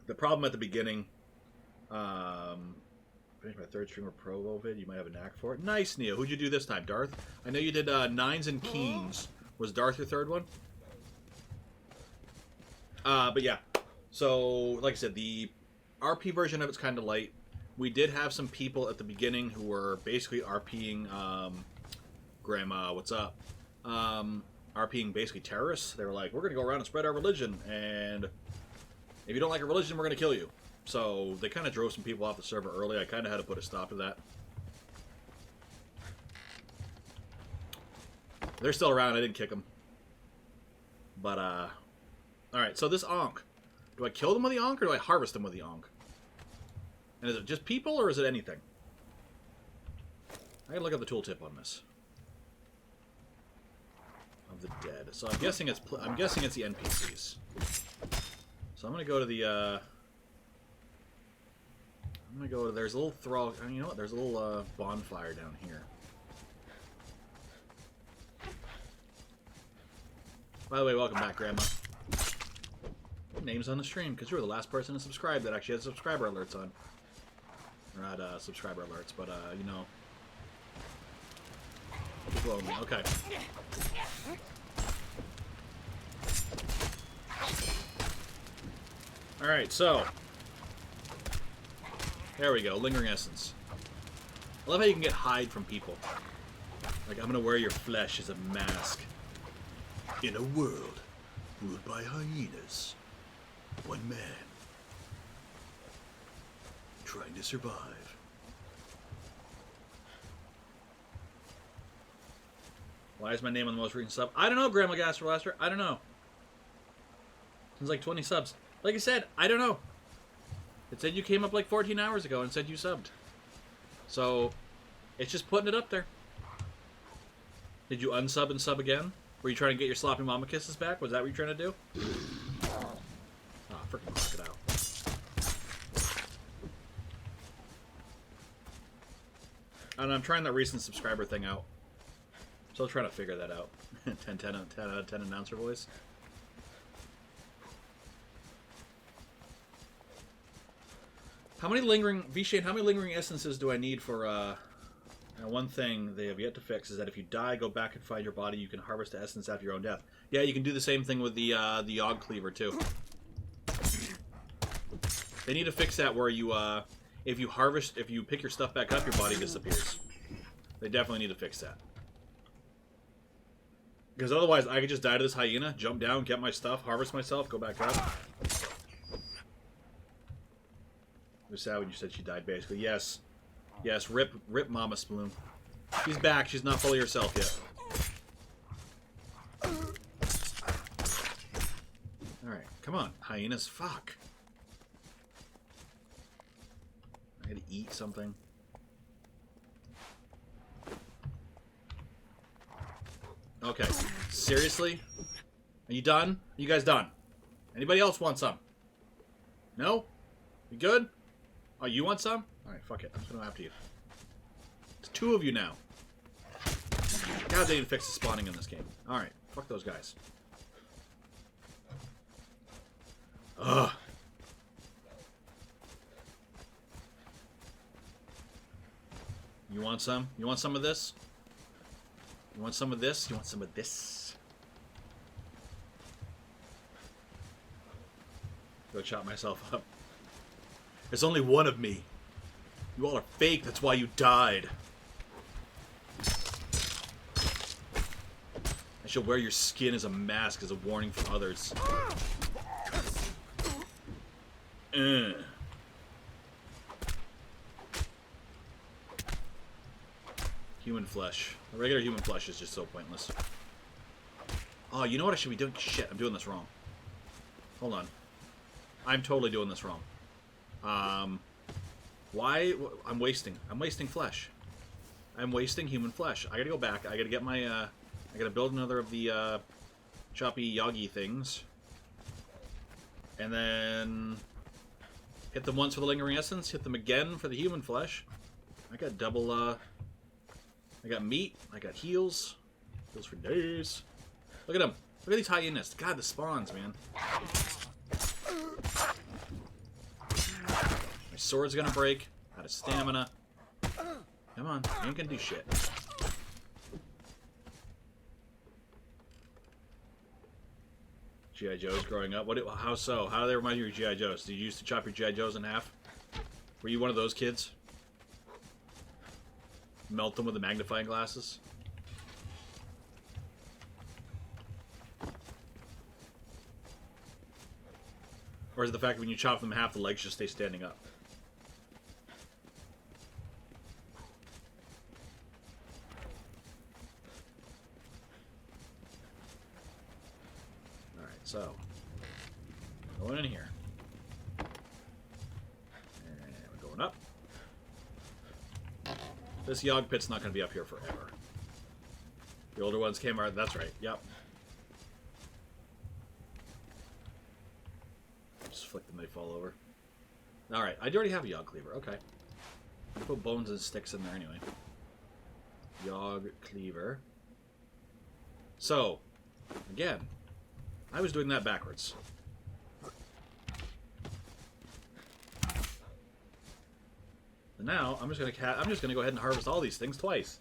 Speaker 1: The problem at the beginning, finish my 3rd streamer provo vid. You might have a knack for it. Nice, Neo. Who'd you do this time, Darth? I know you did Nines and Keens. Was Darth your 3rd one? But yeah. So, like I said, the RP version of it's kind of light. We did have some people at the beginning who were basically RPing, Grandma, what's up? RPing basically terrorists. They were like, we're going to go around and spread our religion, and if you don't like our religion, we're going to kill you. So, they kind of drove some people off the server early. I kind of had to put a stop to that. They're still around. I didn't kick them. But, alright, so this Ankh. Do I kill them with the Ankh, or do I harvest them with the Ankh? And is it just people, or is it anything? I gotta look up the tooltip on this. Of the dead. So I'm guessing it's the NPCs. So I'm gonna go to the there's a little Thrall. You know what? There's a little bonfire down here. By the way, welcome back, Grandma. Name's on the stream because you were the last person to subscribe that actually had subscriber alerts on. Or not subscriber alerts, but you know. Blowing me. Okay. Alright, so. There we go. Lingering essence. I love how you can get hide from people. Like, I'm gonna wear your flesh as a mask. In a world ruled by hyenas. One man. Trying to survive. Why is my name on the most recent sub? I don't know, Grandma Gaster Blaster. I don't know. It's like 20 subs. Like I said, I don't know. It said you came up like 14 hours ago and said you subbed. So, it's just putting it up there. Did you unsub and sub again? Were you trying to get your sloppy mama kisses back? Was that what you were trying to do? Oh, freaking knock it out. And I'm trying that recent subscriber thing out. Still trying to figure that out. 10 out of 10 announcer voice. How many lingering... V-Shane, how many lingering essences do I need for... Now, one thing they have yet to fix is that if you die, go back and find your body, you can harvest the essence after your own death. Yeah, you can do the same thing with the Yogg Cleaver, too. They need to fix that where you, if you pick your stuff back up, your body disappears. They definitely need to fix that. Because otherwise, I could just die to this hyena, jump down, get my stuff, harvest myself, go back up. It was sad when you said she died, basically. Yes. Yes, rip Mama Sploon. She's back. She's not fully herself yet. Alright, come on, hyenas. Fuck. I gotta eat something. Okay, seriously? Are you done? Are you guys done? Anybody else want some? No? You good? Oh, you want some? Alright, fuck it. I'm just gonna go after you. It's 2 of you now. God, they need to fix the spawning in this game. Alright, fuck those guys. Ugh. You want some? You want some of this? You want some of this? You want some of this? Go chop myself up. There's only one of me. You all are fake, that's why you died. I shall wear your skin as a mask, as a warning for others. Human flesh. The regular human flesh is just so pointless. Oh, you know what I should be doing? Shit, I'm doing this wrong. Hold on. I'm totally doing this wrong. Why? I'm wasting flesh. I'm wasting human flesh. I gotta go back. I gotta get my, I gotta build another of the, choppy yoggy things. And then... hit them once for the lingering essence, hit them again for the human flesh. I got double, I got meat, I got heals. Heals for days. Look at them. Look at these hyenas. God, the spawns, man. My sword's gonna break. Out of stamina. Come on, you ain't gonna do shit. G.I. Joes growing up. How so? How do they remind you of G.I. Joes? Did you used to chop your G.I. Joes in half? Were you one of those kids? Melt them with the magnifying glasses? Or is it the fact that when you chop them in half, the legs just stay standing up? Alright, so. Going in here. And we're going up. This Yogg pit's not going to be up here forever. The older ones came out. That's right. Yep. Just flick them, they fall over. Alright, I already have a Yogg Cleaver. Okay. I'll put bones and sticks in there anyway. Yogg Cleaver. So, again, I was doing that backwards. And now I'm just gonna go ahead and harvest all these things twice.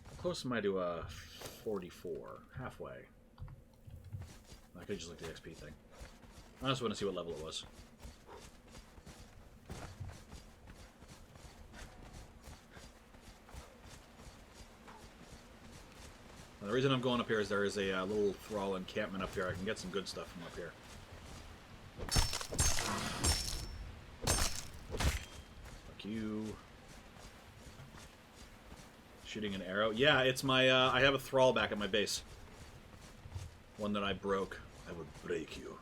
Speaker 1: How close am I to 44? Halfway. I could just look at the XP thing. I just want to see what level it was. The reason I'm going up here is there is a little Thrall encampment up here. I can get some good stuff from up here. Fuck you. Shooting an arrow. Yeah, it's my, I have a Thrall back at my base. One that I broke. I would break you.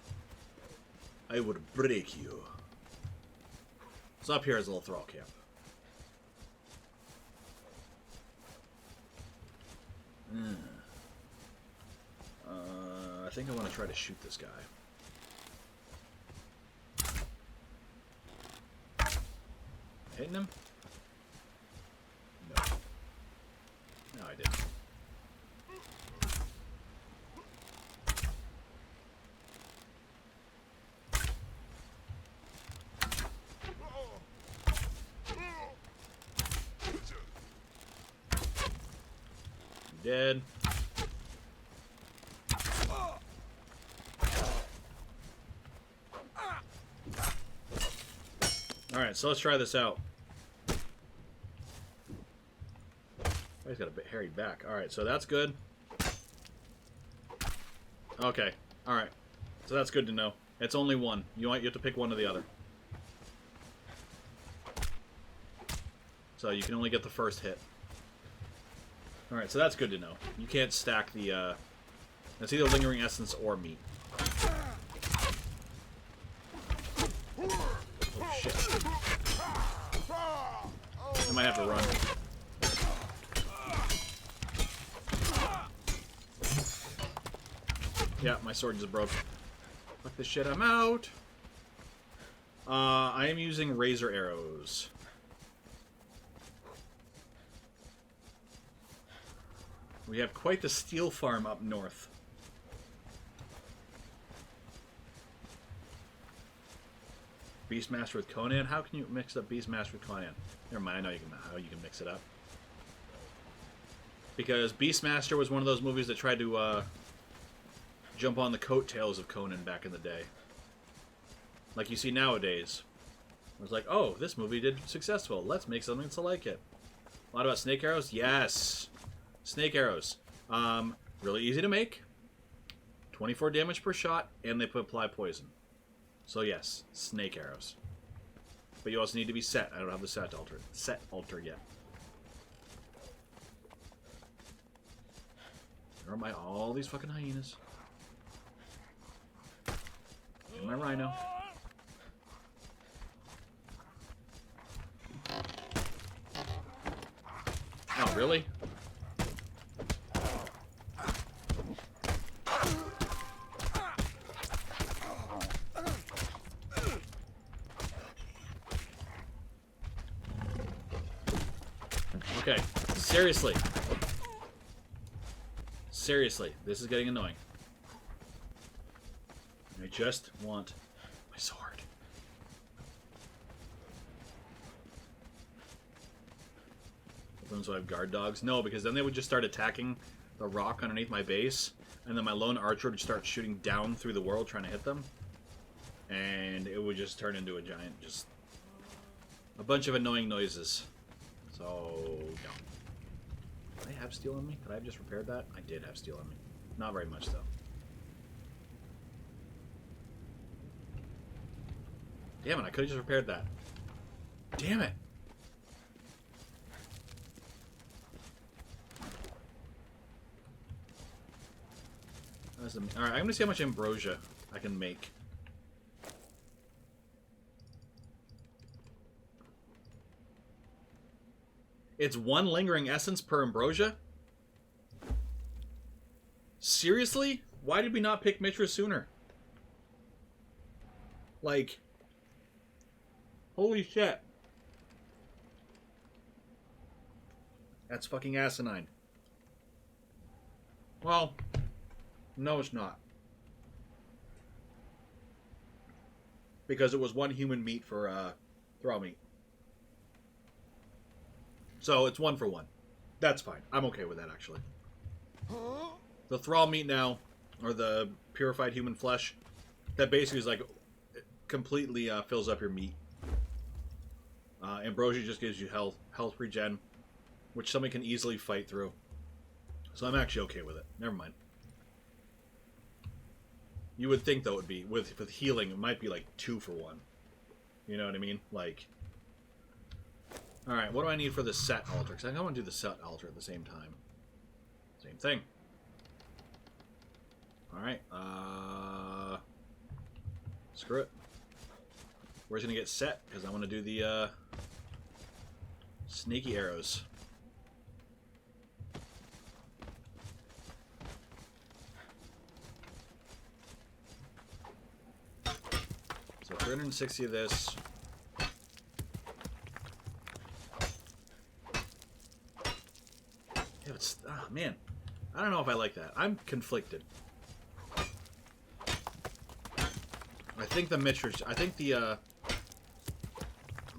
Speaker 1: I would break you. So up here is a little Thrall camp. I think I want to try to shoot this guy. Hitting him? No. No, I didn't. Dead. Alright, so let's try this out. He's got a bit hairy back. Alright, so that's good. Okay. Alright. So that's good to know. It's only one. You have to pick one or the other. So you can only get the first hit. Alright, so that's good to know. You can't stack the, it's either lingering essence or meat. Oh, shit. I might have to run. Yeah, my sword just broke. Fuck this shit, I'm out! I am using razor arrows. We have quite the steel farm up north. Beastmaster with Conan? How can you mix up Beastmaster with Conan? Never mind, I know how you can mix it up. Because Beastmaster was one of those movies that tried to jump on the coattails of Conan back in the day. Like you see nowadays. It was like, oh, this movie did successful. Let's make something to like it. A lot about snake arrows? Yes! Snake arrows. Really easy to make. 24 damage per shot, and they apply poison. So yes, snake arrows. But you also need to be set. I don't have the set altar yet. Where are all these fucking hyenas? And my rhino. Oh, really? Okay, seriously. Seriously, this is getting annoying. I just want my sword. So I have guard dogs? No, because then they would just start attacking the rock underneath my base, and then my lone archer would start shooting down through the world trying to hit them. And it would just turn into a giant, just a bunch of annoying noises. So, no. Did I have steel on me? Could I have just repaired that? I did have steel on me. Not very much, though. Damn it, I could have just repaired that. Damn it! Alright, I'm gonna see how much ambrosia I can make. It's 1 lingering essence per ambrosia? Seriously? Why did we not pick Mitra sooner? Like, holy shit. That's fucking asinine. Well, no it's not. Because it was 1 human meat for Thrall meat. So it's 1 for 1. That's fine. I'm okay with that, actually. The Thrall meat now, or the purified human flesh, that basically is like, completely fills up your meat. Ambrosia just gives you health regen, which somebody can easily fight through. So I'm actually okay with it. Never mind. You would think, though, it would be, with healing, it might be like 2 for 1. You know what I mean? Like, Alright, what do I need for the set altar? Because I want to do the set altar at the same time. Same thing. Alright, screw it. We're just going to get set, because I want to do the, snaky arrows. So 360 of this. Yeah, it's, oh, man. I don't know if I like that. I'm conflicted. I think the Mitra, I think the,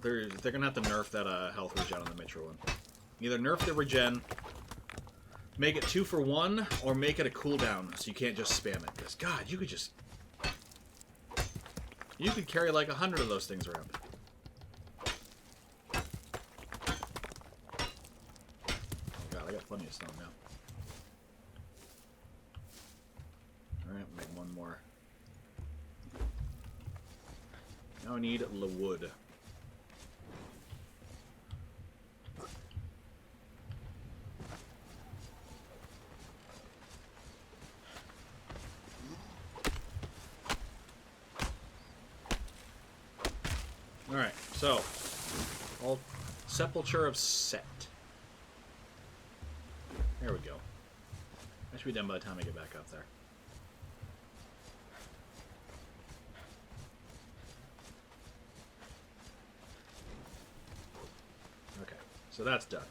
Speaker 1: they're gonna have to nerf that health regen on the Mitra one. Either nerf the regen, make it 2 for 1, or make it a cooldown so you can't just spam it. Because God, you could carry like 100 of those things around. Oh God, I got plenty of stone now. All right, make one more. Now I need the wood. Alright, so, all Sepulchre of Set. There we go. That should be done by the time I get back up there. Okay, so that's done.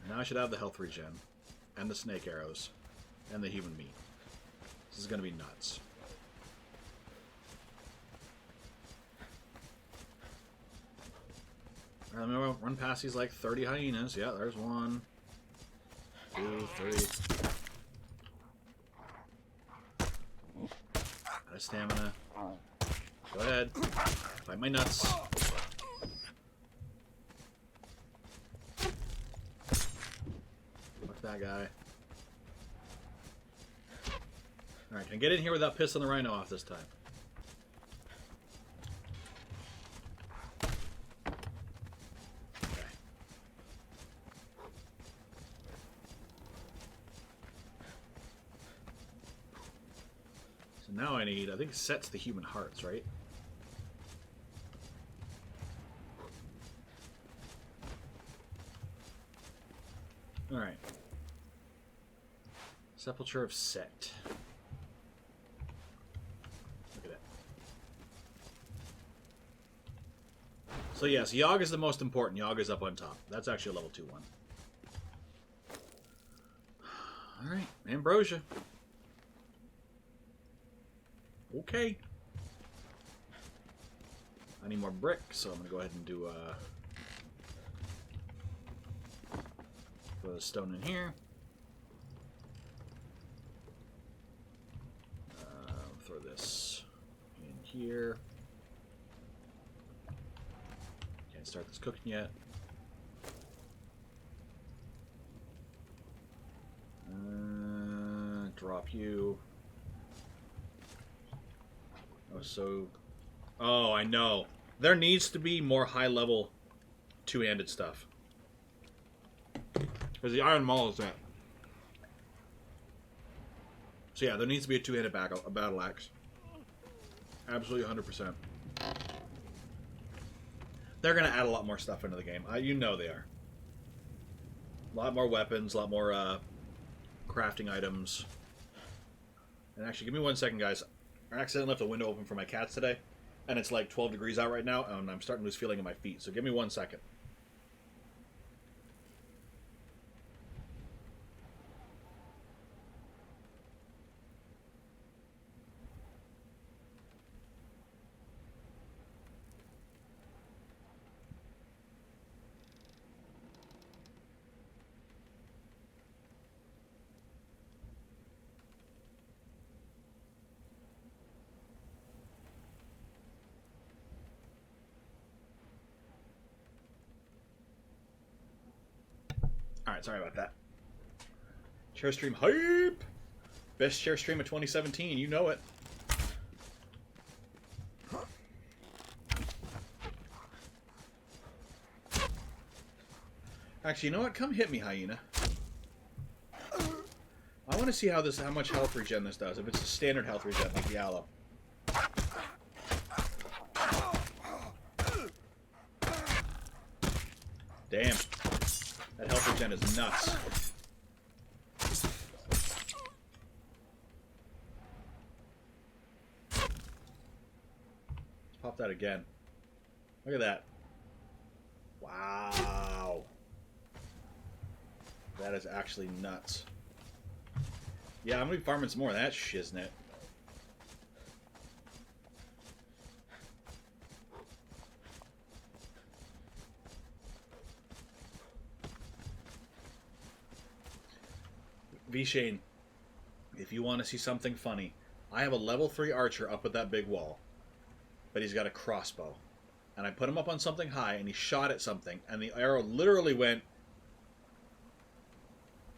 Speaker 1: Now I should have the health regen, and the snake arrows, and the human meat. This is going to be nuts. Alright, I'm going to run past these like 30 hyenas. Yeah, there's 1, 2, 3. Out of stamina. Go ahead. Bite my nuts. Fuck that guy. Alright, can I get in here without pissing the rhino off this time? Okay. So now I need, I think it sets the human hearts, right? Alright. Sepulchre of Set. So yes, Yogg is the most important. Yogg is up on top. That's actually a level 2 one. Alright, Ambrosia. Okay. I need more brick, so I'm going to go ahead and do throw the stone in here. Throw this in here. Start this cooking yet. Drop you. Oh, so... Oh, I know. There needs to be more high-level two-handed stuff. Because the Iron Maul is that. So yeah, there needs to be a two-handed battle axe. Absolutely 100%. They're going to add a lot more stuff into the game. You know they are. A lot more weapons, a lot more crafting items. And actually, give me 1 second, guys. I accidentally left the window open for my cats today. And it's like 12 degrees out right now, and I'm starting to lose feeling in my feet. So give me 1 second. Alright, sorry about that. Chair stream hype! Best chair stream of 2017, you know it. Actually, you know what? Come hit me, hyena. I want to see how much health regen this does. If it's a standard health regen, like the aloe. Damn. That health regen is nuts. Let's pop that again. Look at that. Wow. That is actually nuts. Yeah, I'm going to be farming some more of that shiznit. V-Shane, if you want to see something funny, I have a level 3 archer up at that big wall, but he's got a crossbow. And I put him up on something high, and he shot at something, and the arrow literally went,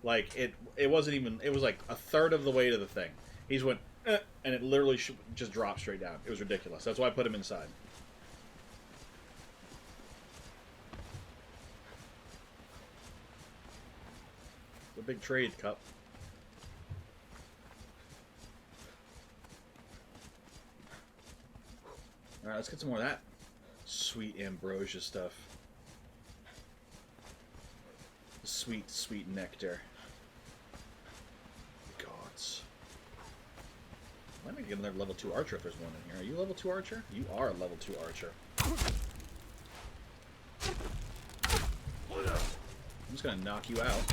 Speaker 1: like, it wasn't even, it was like a third of the way to the thing. He just went, and it literally just dropped straight down. It was ridiculous. That's why I put him inside. The big trade cup. Alright, let's get some more of that sweet ambrosia stuff. Sweet, sweet nectar. Gods. Why am I get another level 2 archer if there's one in here? Are you level 2 archer? You are a level 2 archer. I'm just gonna knock you out.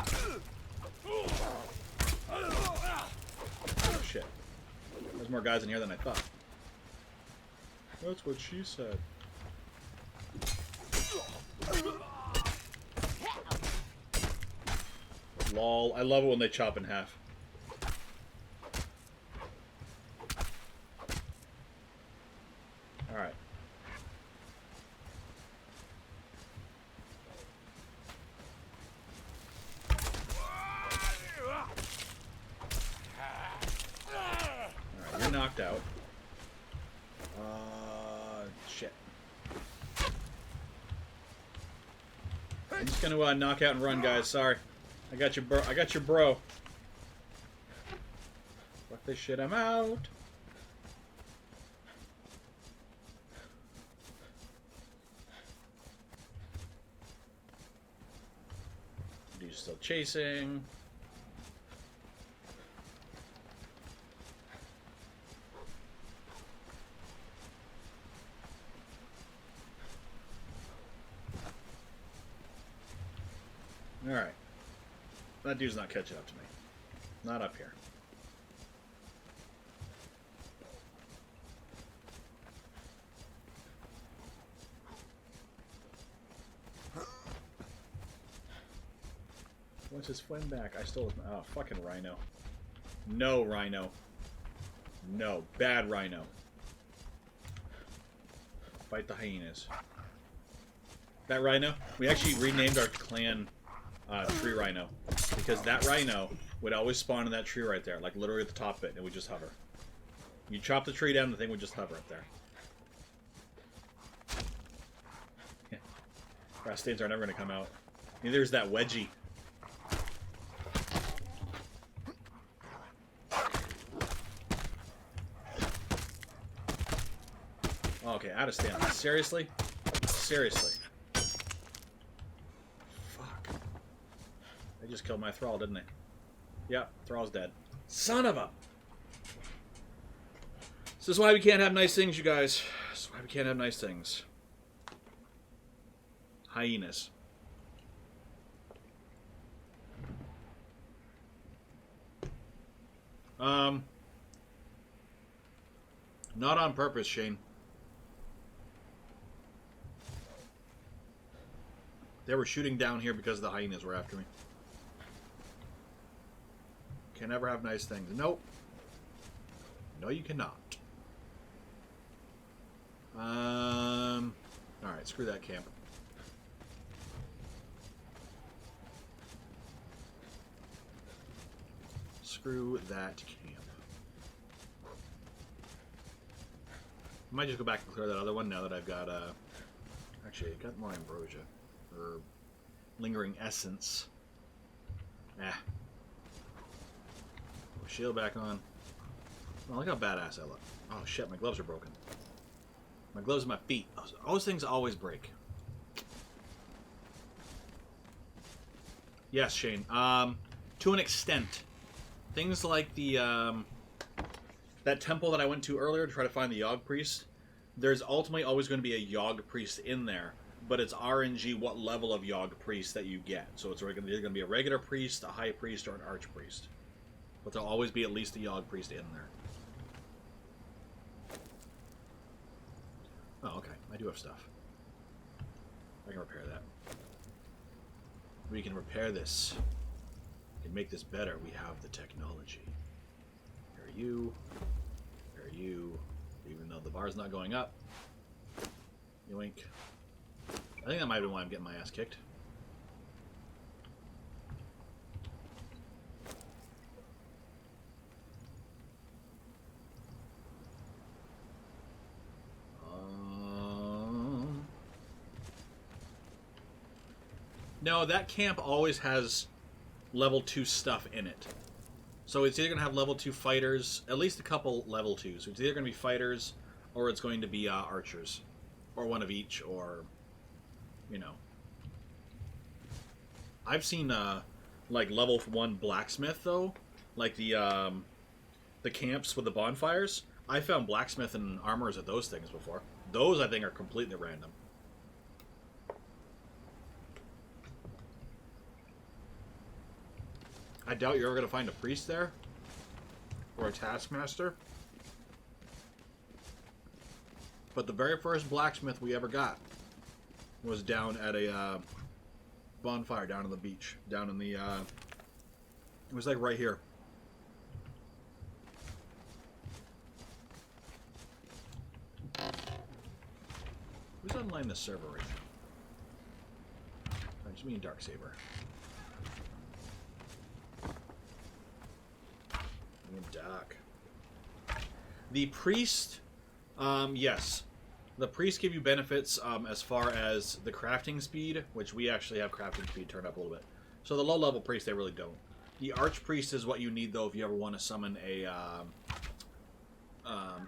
Speaker 1: Oh shit. There's more guys in here than I thought. That's what she said. Lol. I love it when they chop in half. Alright. Alright, you're knocked out. Shit. I'm just gonna knock out and run, guys. Sorry. I got your bro. I got your bro. Fuck this shit. I'm out. Dude's still chasing. Alright. That dude's not catching up to me. Not up here. What's his flame back? I stole his... Oh, fucking rhino. No, rhino. No. Bad rhino. Fight the hyenas. That rhino? We actually renamed our clan... tree rhino, because that rhino would always spawn in that tree right there, like literally at the top of it, and it would just hover. You chop the tree down, the thing would just hover up there. Yeah. Grass stains are never going to come out. Neither is that wedgie. Okay, out of stamina. Seriously? Seriously. They just killed my Thrall, didn't they? Yep, Thrall's dead. Son of a... This is why we can't have nice things, you guys. This is why we can't have nice things. Hyenas. Not on purpose, Shane. They were shooting down here because the hyenas were after me. Can never have nice things. Nope. No, you cannot. Alright, screw that camp. Screw that camp. I might just go back and clear that other one now that I've got, actually, I got more ambrosia. Or, lingering essence. Ah. Shield back on. Oh, look how badass I look. Oh shit, my gloves are broken. My gloves and my feet. Those things always break. Yes, Shane. To an extent. Things like the that temple that I went to earlier to try to find the Yogg priest. There's ultimately always going to be a Yogg priest in there, but it's RNG what level of Yogg priest that you get. So it's either going to be a regular priest, a high priest, or an archpriest. But there'll always be at least a Yogg priest in there. Oh, okay. I do have stuff. I can repair that. We can repair this. We can make this better. We have the technology. Here are you. Here are you. Even though the bar's not going up. Yoink. I think that might be why I'm getting my ass kicked. No, that camp always has level 2 stuff in it. So it's either going to have level 2 fighters, at least a couple level 2s. So it's either going to be fighters, or it's going to be archers. Or one of each, or, you know. I've seen, like, level 1 blacksmith, though. Like the camps with the bonfires. I found blacksmith and armorers at those things before. Those, I think, are completely random. I doubt you're ever going to find a priest there. Or a taskmaster. But the very first blacksmith we ever got was down at a bonfire down on the beach. Down in the... it was like right here. Who's online this server right now? I just mean Darksaber. Doc. The priest, yes. The priests give you benefits as far as the crafting speed, which we actually have crafting speed turned up a little bit. So the low-level priests, they really don't. The archpriest is what you need, though, if you ever want to summon a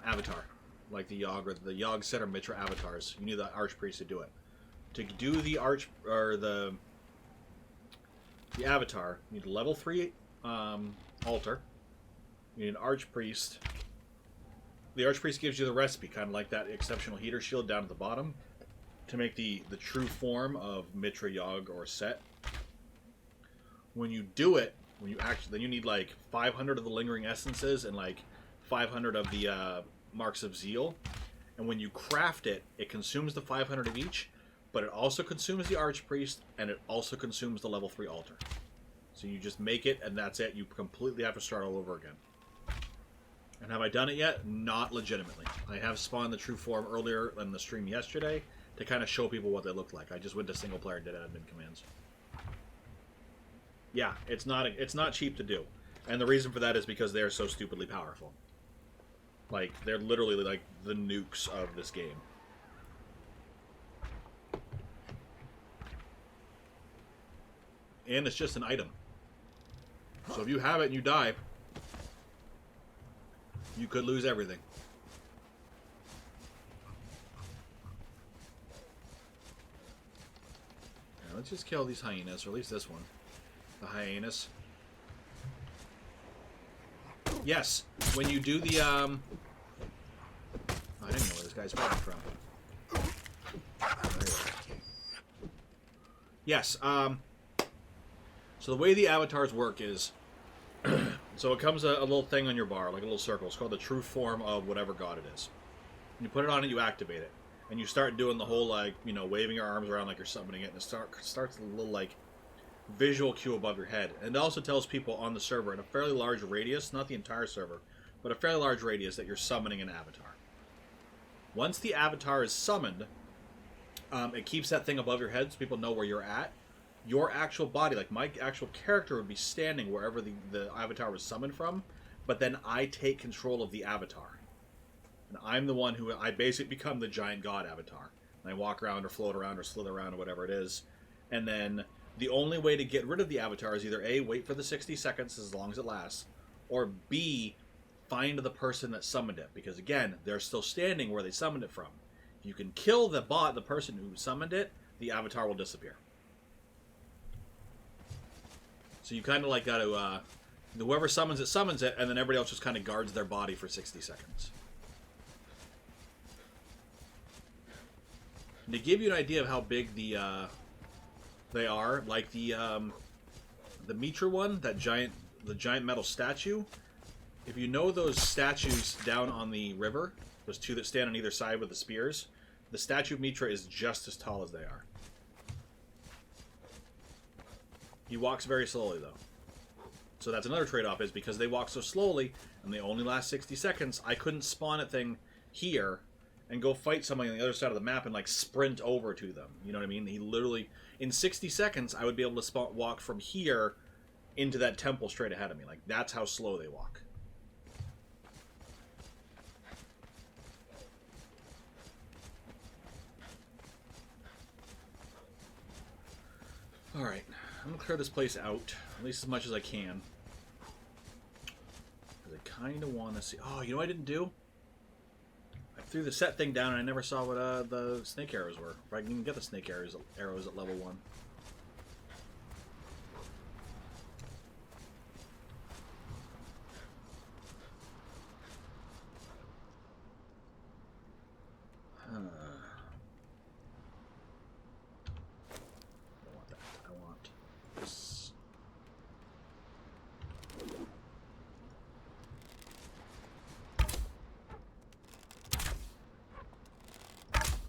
Speaker 1: avatar, like the Yogg or the Yogg Set or Mitra avatars. You need the archpriest to do it. To do the the avatar, you need a level 3 altar. You need an archpriest. The archpriest gives you the recipe, kind of like that exceptional heater shield down at the bottom, to make the true form of Mitra, Yogg, or Set. When you do it, then you need like 500 of the lingering essences and like 500 of the marks of zeal. And when you craft it, it consumes the 500 of each, but it also consumes the archpriest, and it also consumes the level 3 altar. So you just make it, and that's it. You completely have to start all over again. And have I done it yet? Not legitimately. I have spawned the true form earlier in the stream yesterday to kind of show people what they look like. I just went to single player and did admin commands. Yeah, it's not cheap to do. And the reason for that is because they are so stupidly powerful. Like, they're literally like the nukes of this game. And it's just an item. So if you have it and you die, you could lose everything. Now, let's just kill these hyenas, or at least this one. The hyenas. Yes, when you do the, I didn't know where this guy's fighting from. Yes, so the way the avatars work is, so it comes a little thing on your bar, like a little circle. It's called the true form of whatever god it is. You put it on it, you activate it. And you start doing the whole, like, you know, waving your arms around like you're summoning it. And it starts a little, like, visual cue above your head. And it also tells people on the server in a fairly large radius, not the entire server, but a fairly large radius, that you're summoning an avatar. Once the avatar is summoned, it keeps that thing above your head so people know where you're at. Your actual body, like my actual character, would be standing wherever the avatar was summoned from, but then I take control of the avatar. And I'm the one I basically become the giant god avatar. And I walk around or float around or slither around or whatever it is. And then the only way to get rid of the avatar is either A, wait for the 60 seconds as long as it lasts, or B, find the person that summoned it. Because again, they're still standing where they summoned it from. If you can kill the bot, the person who summoned it, the avatar will disappear. So you kind of like got to, whoever summons it, and then everybody else just kind of guards their body for 60 seconds. And to give you an idea of how big they are, like the Mitra one, the giant metal statue. If you know those statues down on the river, those two that stand on either side with the spears, the statue of Mitra is just as tall as they are. He walks very slowly, though. So that's another trade-off, is because they walk so slowly, and they only last 60 seconds, I couldn't spawn a thing here and go fight somebody on the other side of the map and, like, sprint over to them. You know what I mean? He literally, in 60 seconds, I would be able to walk from here into that temple straight ahead of me. Like, that's how slow they walk. Alright, I'm going to clear this place out, at least as much as I can. Because I kind of want to see... Oh, you know what I didn't do? I threw the set thing down and I never saw what the snake arrows were. If I can even get the snake arrows at level 1.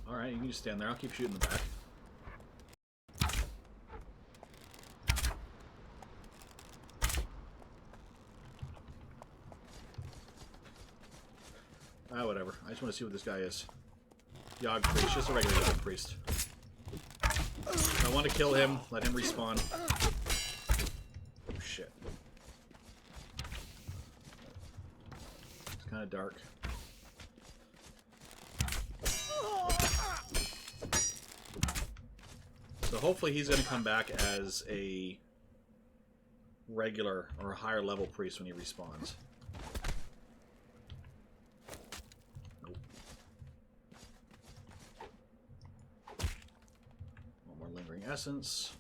Speaker 1: Alright, you can just stand there. I'll keep shooting the back. Whatever. I just want to see what this guy is. Yogg priest. Just a regular Yogg priest. If I want to kill him, let him respawn. Oh, shit. It's kind of dark. So hopefully he's going to come back as a regular or a higher level priest when he respawns. Nope. One more lingering essence.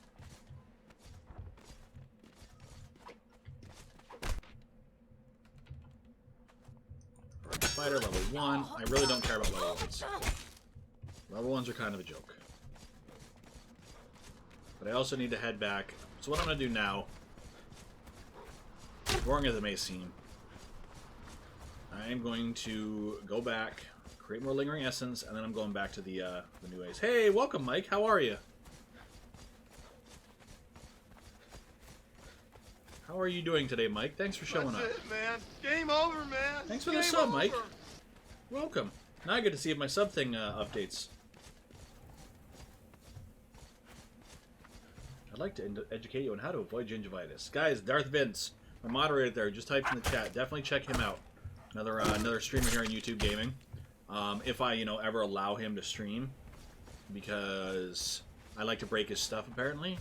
Speaker 1: Fighter, level 1. I really don't care about level 1s. Level 1s are kind of a joke. But I also need to head back. So what I'm going to do now, as boring as it may seem, I am going to go back, create more lingering essence, and then I'm going back to the new ways. Hey, welcome, Mike. How are you? How are you doing today, Mike? Thanks for showing up.
Speaker 2: That's it, man. Game over, man.
Speaker 1: Thanks for the sub, Mike. Welcome. Now I get to see if my sub thing updates. I'd like to educate you on how to avoid gingivitis. Guys, Darth Vince, my moderator there, just typed in the chat. Definitely check him out. Another streamer here on YouTube Gaming. If I, ever allow him to stream. Because I like to break his stuff, apparently.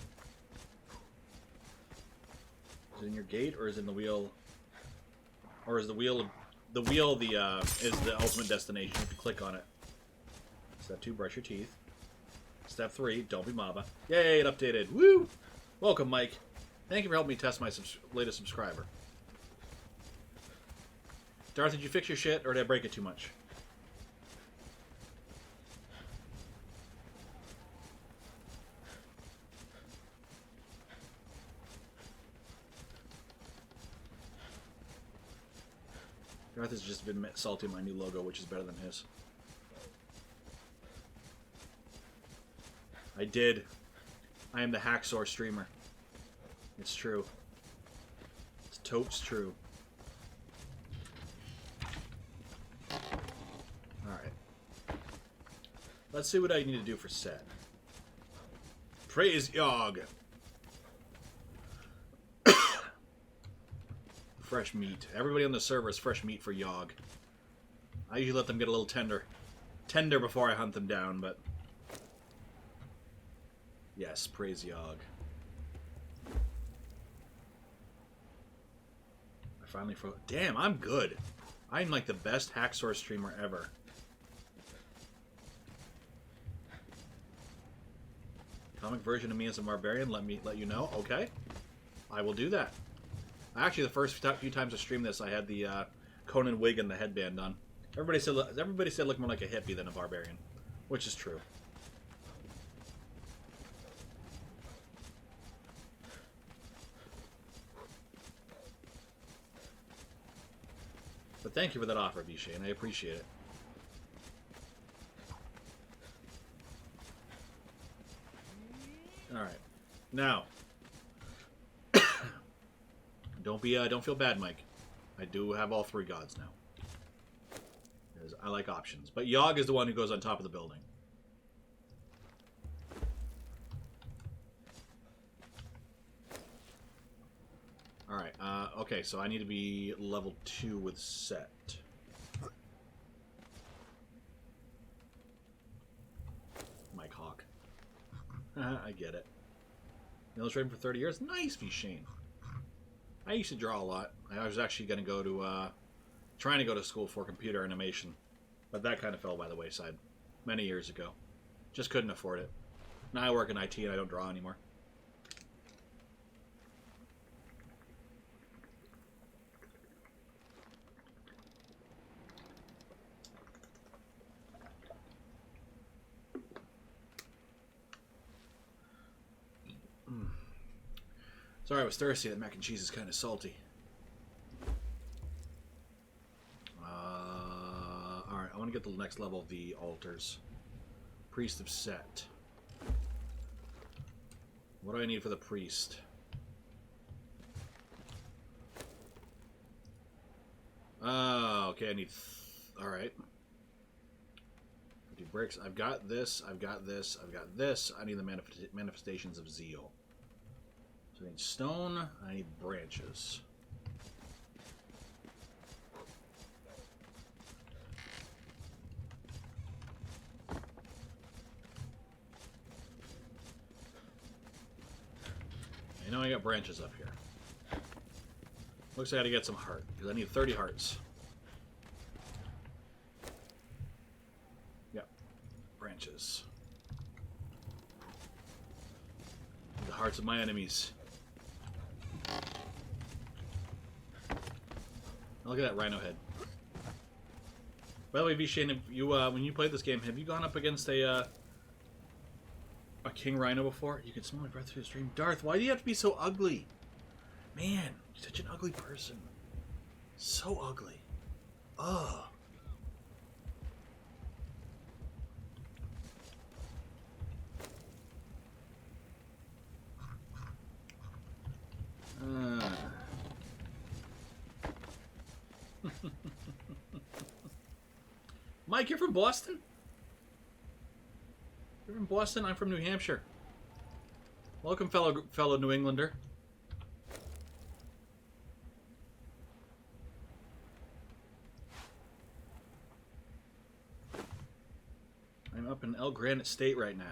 Speaker 1: Is it in your gate, or is it in the wheel? Or is the wheel is the ultimate destination? You have to click on it. Step 2, brush your teeth. Step 3, don't be Maba. Yay, it updated. Woo! Welcome, Mike. Thank you for helping me test my latest subscriber. Darth, did you fix your shit, or did I break it too much? Darth has just been salty my new logo, which is better than his. I did. I am the Hacksaw streamer. It's true. It's totes true. Alright. Let's see what I need to do for set. Praise Yogg! Fresh meat. Everybody on the server is fresh meat for Yogg. I usually let them get a little tender before I hunt them down, but... Yes, praise Yogg. finally froze. Damn, I'm good. I'm like the best Hacksaw streamer ever. Comic version of me as a barbarian. Let you know. Okay, I will do that. Actually, the first few times I streamed this, I had the Conan wig and the headband on. Everybody said it looked more like a hippie than a barbarian, which is true. But thank you for that offer, V-Shane. I appreciate it. All right, now don't feel bad, Mike. I do have all 3 gods now. Because I like options, but Yogg is the one who goes on top of the building. All right. Okay, so I need to be level 2 with Set. Mike Hawk. I get it. Illustrating for 30 years? Nice, V-Shane. I used to draw a lot. I was actually going to go to, trying to go to school for computer animation. But that kind of fell by the wayside many years ago. Just couldn't afford it. Now I work in IT and I don't draw anymore. Sorry, I was thirsty. That mac and cheese is kind of salty. Alright, I want to get to the next level of the altars. Priest of Set. What do I need for the priest? Oh, okay, I need... Alright. 50 bricks. I've got this, I've got this, I've got this. I need the manifestations of zeal. So I need stone, I need branches. I know I got branches up here. Looks like I gotta get some heart, because I need 30 hearts. Yep. Branches. The hearts of my enemies. Look at that rhino head. By the way, V-Shane, if you when you played this game, have you gone up against a king rhino before? You can smell my breath through the stream. Darth, why do you have to be so ugly? Man, you're such an ugly person. So ugly. Ugh. Mike, you're from Boston? You're from Boston? I'm from New Hampshire. Welcome, fellow New Englander. I'm up in El Granite State right now.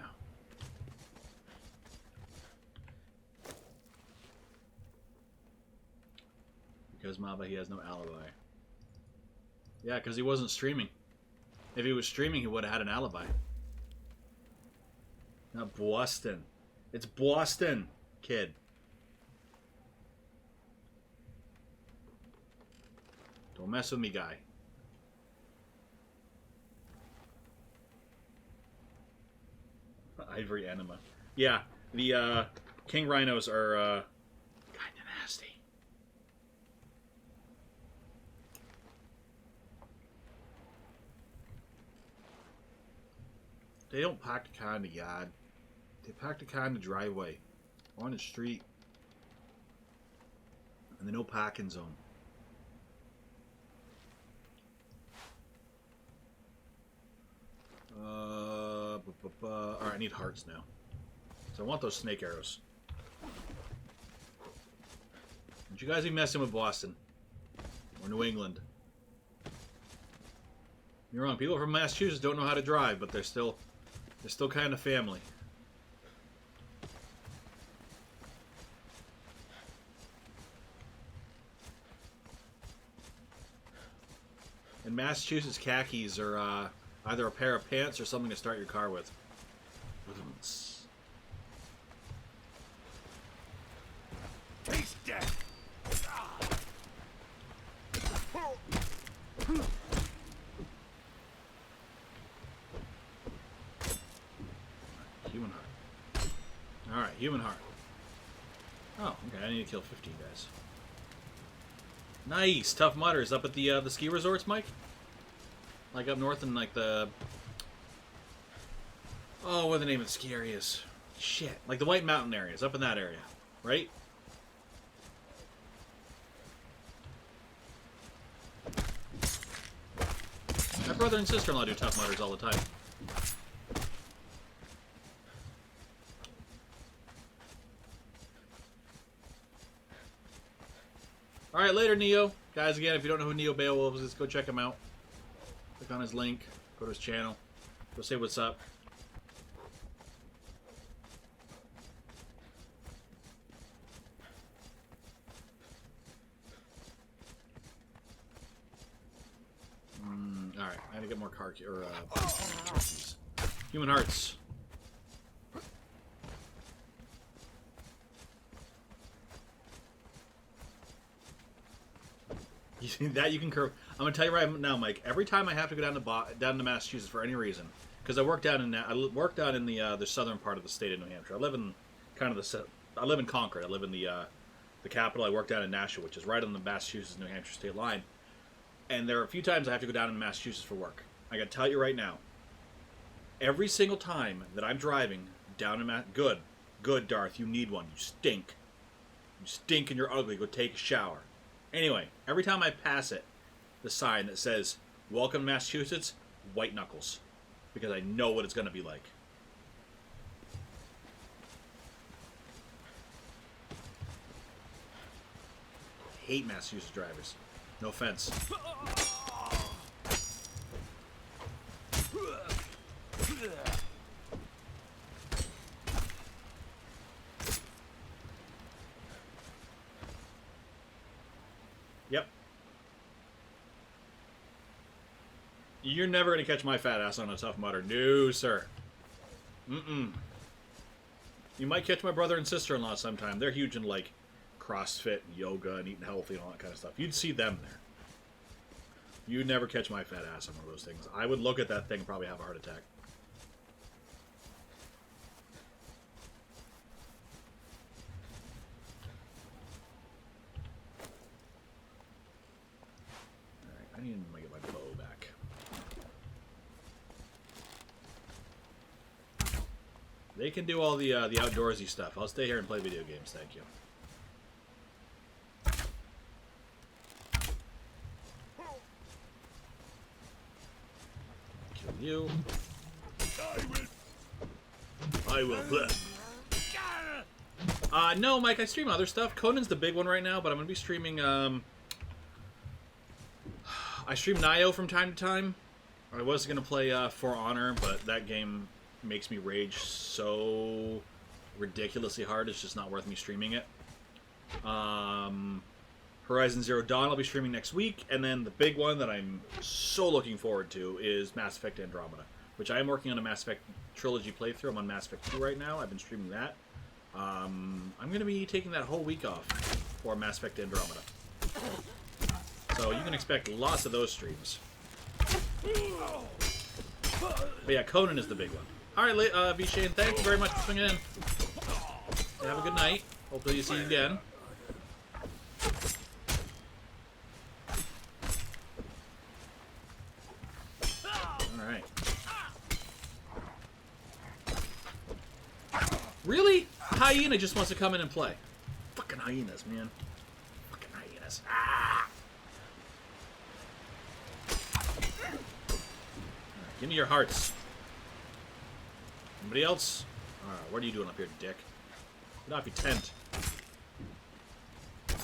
Speaker 1: Because Maba, he has no alibi. Yeah, because he wasn't streaming. If he was streaming, he would have had an alibi. Not Boston. It's Boston, kid. Don't mess with me, guy. Ivory Anima. Yeah, the king rhinos are kind of nasty. They don't park the car in the yard. They park the car in the driveway, on the street, and the no parking zone. Alright, I need hearts now. So I want those snake arrows. Don't you guys be messing with Boston. Or New England. You're wrong. People from Massachusetts don't know how to drive, but they're still kind of family. And Massachusetts khakis are either a pair of pants or something to start your car with.
Speaker 2: Taste death.
Speaker 1: Human heart. Alright, human heart. Oh, okay, I need to kill 15 guys. Nice! Tough Mudders up at the ski resorts, Mike? Like up north in like the... Oh, what are the name of the ski areas? Shit. Like the White Mountain areas, up in that area. Right? My brother and sister-in-law do Tough Mudders all the time. Alright, later, Neo. Guys, again, if you don't know who Neo Beowulf is, go check him out. Click on his link. Go to his channel. Go say what's up. Alright, I gotta get more car keys. Human hearts. That you can curve. I'm gonna tell you right now, Mike. Every time I have to go down to Massachusetts for any reason, because I work down in the southern part of the state of New Hampshire. I live in I live in Concord. I live in the capital. I work down in Nashua, which is right on the Massachusetts-New Hampshire state line. And there are a few times I have to go down to Massachusetts for work. I gotta tell you right now. Every single time that I'm driving down to good, Darth. You need one. You stink. You stink and you're ugly. Go take a shower. Anyway, every time I pass it, the sign that says, "Welcome to Massachusetts," white knuckles. Because I know what it's going to be like. I hate Massachusetts drivers. No offense. Yep. You're never going to catch my fat ass on a Tough Mudder. No, sir. Mm-mm. You might catch my brother and sister-in-law sometime. They're huge in, like, CrossFit and yoga and eating healthy and all that kind of stuff. You'd see them there. You'd never catch my fat ass on one of those things. I would look at that thing and probably have a heart attack. I need to get my bow back. They can do all the outdoorsy stuff. I'll stay here and play video games. Thank you. Kill you. I will. No, Mike. I stream other stuff. Conan's the big one right now, but I'm gonna be streaming. I stream Nio from time to time. I was going to play For Honor, but that game makes me rage so ridiculously hard, it's just not worth me streaming it. Horizon Zero Dawn I'll be streaming next week, and then the big one that I'm so looking forward to is Mass Effect Andromeda, which I am working on a Mass Effect trilogy playthrough. I'm on Mass Effect 2 right now. I've been streaming that. I'm going to be taking that whole week off for Mass Effect Andromeda. So you can expect lots of those streams. But yeah, Conan is the big one. Alright, V-Shane, thank you very much for swinging in. Have a good night. Hopefully you see you again. Alright. Really? A hyena just wants to come in and play. Fucking hyenas, man. Fucking hyenas. Ah! Give me your hearts. Anybody else? Alright, what are you doing up here, dick? Get off your tent.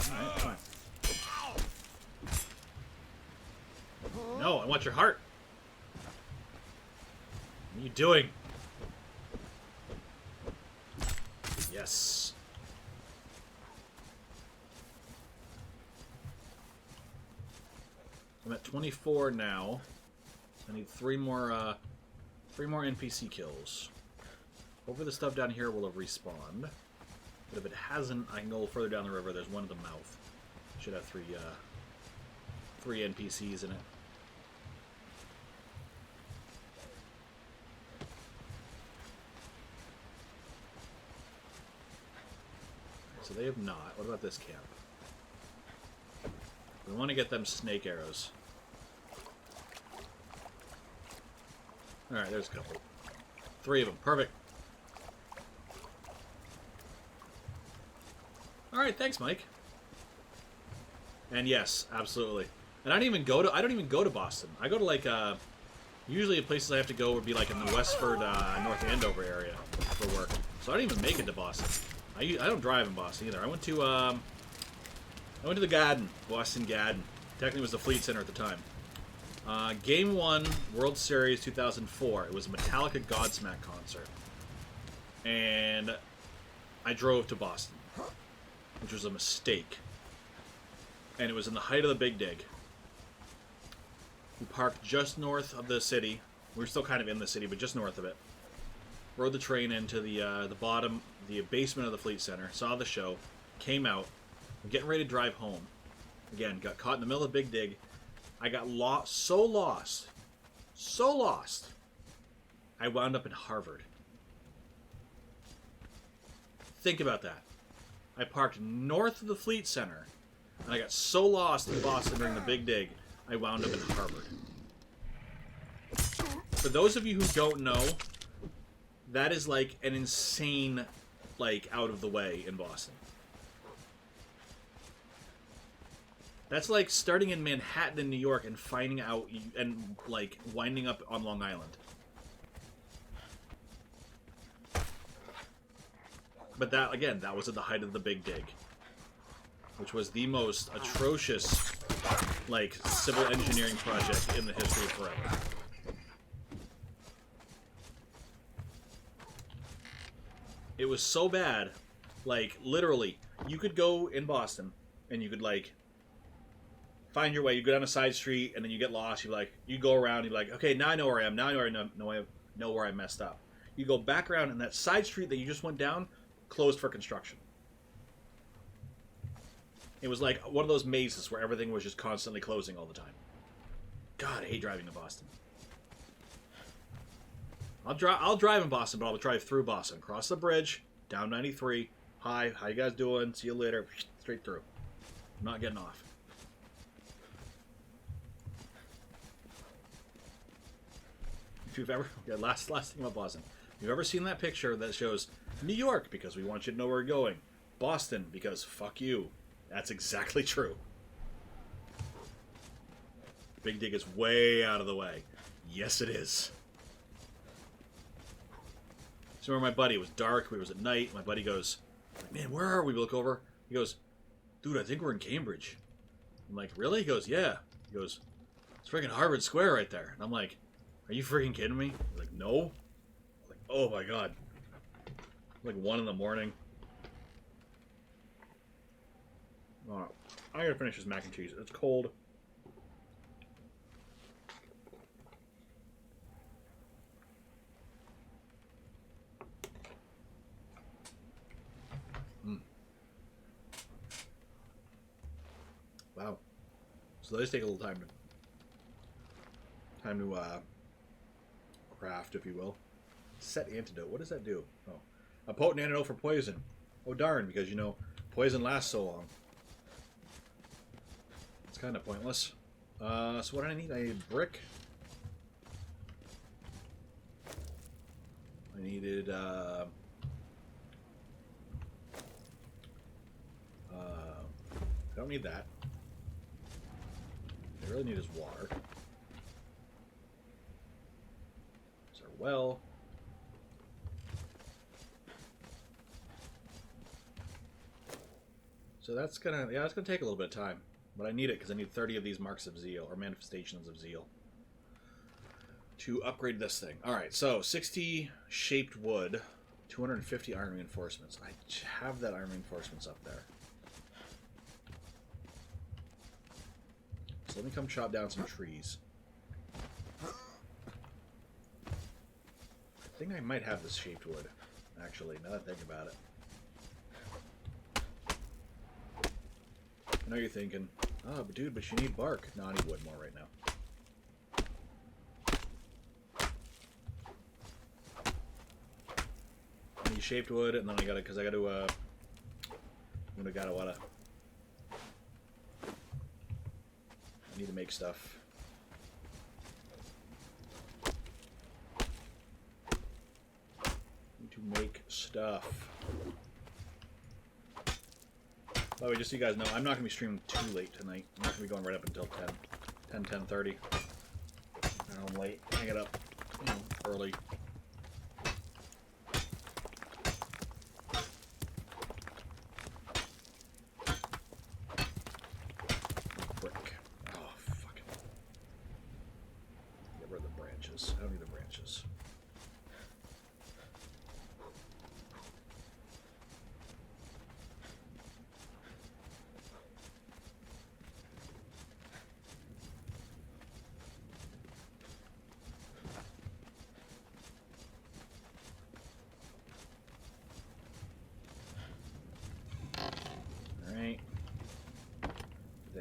Speaker 1: Alright, fine. No, I want your heart. What are you doing? Yes. I'm at 24 now. I need three more NPC kills. Hopefully the stuff down here will have respawned. But if it hasn't, I can go further down the river. There's one at the mouth. Should have three NPCs in it. So they have not. What about this camp? We want to get them snake arrows. Alright, there's a couple. 3 of them. Perfect. Alright, thanks, Mike. And yes, absolutely. And I don't even go to Boston. I go to like usually the places I have to go would be like in the Westford, North Andover area for work. So I don't even make it to Boston. I don't drive in Boston either. I went to the Garden, Boston Garden. Technically it was the Fleet Center at the time. Game 1, World Series 2004. It was a Metallica Godsmack concert. And I drove to Boston, which was a mistake. And it was in the height of the Big Dig. We parked just north of the city. We were still kind of in the city, but just north of it. Rode the train into the bottom, the basement of the Fleet Center. Saw the show. Came out. I'm getting ready to drive home. Again, got caught in the middle of the Big Dig. I got lost. So lost. I wound up in Harvard. Think about that. I parked north of the Fleet Center. And I got so lost in Boston during the Big Dig, I wound up in Harvard. For those of you who don't know, that is like an insane, like, out of the way in Boston. That's like starting in Manhattan in New York and finding out, and, like, winding up on Long Island. But that, again, that was at the height of the Big Dig. Which was the most atrocious, like, civil engineering project in the history of forever. It was so bad, like, literally, you could go in Boston, and you could, like, find your way. You go down a side street, and then you get lost. You like, you go around. You're like, okay, now I know where I am. Now I know where I messed up. You go back around, and that side street that you just went down closed for construction. It was like one of those mazes where everything was just constantly closing all the time. God, I hate driving to Boston. I'll drive in Boston, but I'll drive through Boston. Cross the bridge, down 93. Hi, how you guys doing? See you later. Straight through. I'm not getting off. If you've ever... Okay, last thing about Boston. If you've ever seen that picture that shows New York, because we want you to know where we're going. Boston, because fuck you. That's exactly true. Big Dig is way out of the way. Yes, it is. So where my buddy, it was dark, it was at night, my buddy goes, man, where are we? We look over. He goes, dude, I think we're in Cambridge. I'm like, really? He goes, yeah. He goes, it's freaking Harvard Square right there. And I'm like, are you freaking kidding me? He's like, no. I'm like, oh my god. Like 1 in the morning. Oh, I gotta finish this mac and cheese. It's cold. Wow. So those take a little time to craft, if you will. Set antidote. What does that do? Oh, a potent antidote for poison. Oh darn, because you know poison lasts so long. It's kind of pointless. So what do I need? I need brick. I needed I don't need that. What I really need is water. There's our well. So that's gonna, yeah, it's gonna take a little bit of time, but I need it because I need 30 of these marks of zeal or manifestations of zeal to upgrade this thing. All right, so 60 shaped wood, 250 iron reinforcements. I have that iron reinforcements up there. So let me come chop down some trees. I think I might have this shaped wood, actually, now that I think about it. I know you're thinking, oh, but dude, but you need bark. No, I need wood more right now. I need shaped wood, and then I gotta, because I gotta, I need to make stuff. Need to make stuff. By the way, just so you guys know, I'm not going to be streaming too late tonight. I'm not going to be going right up until 10:30. I'm late. I get up, you know, early. Brick. Oh, fuck it. Get rid of the branches. I don't need the branches.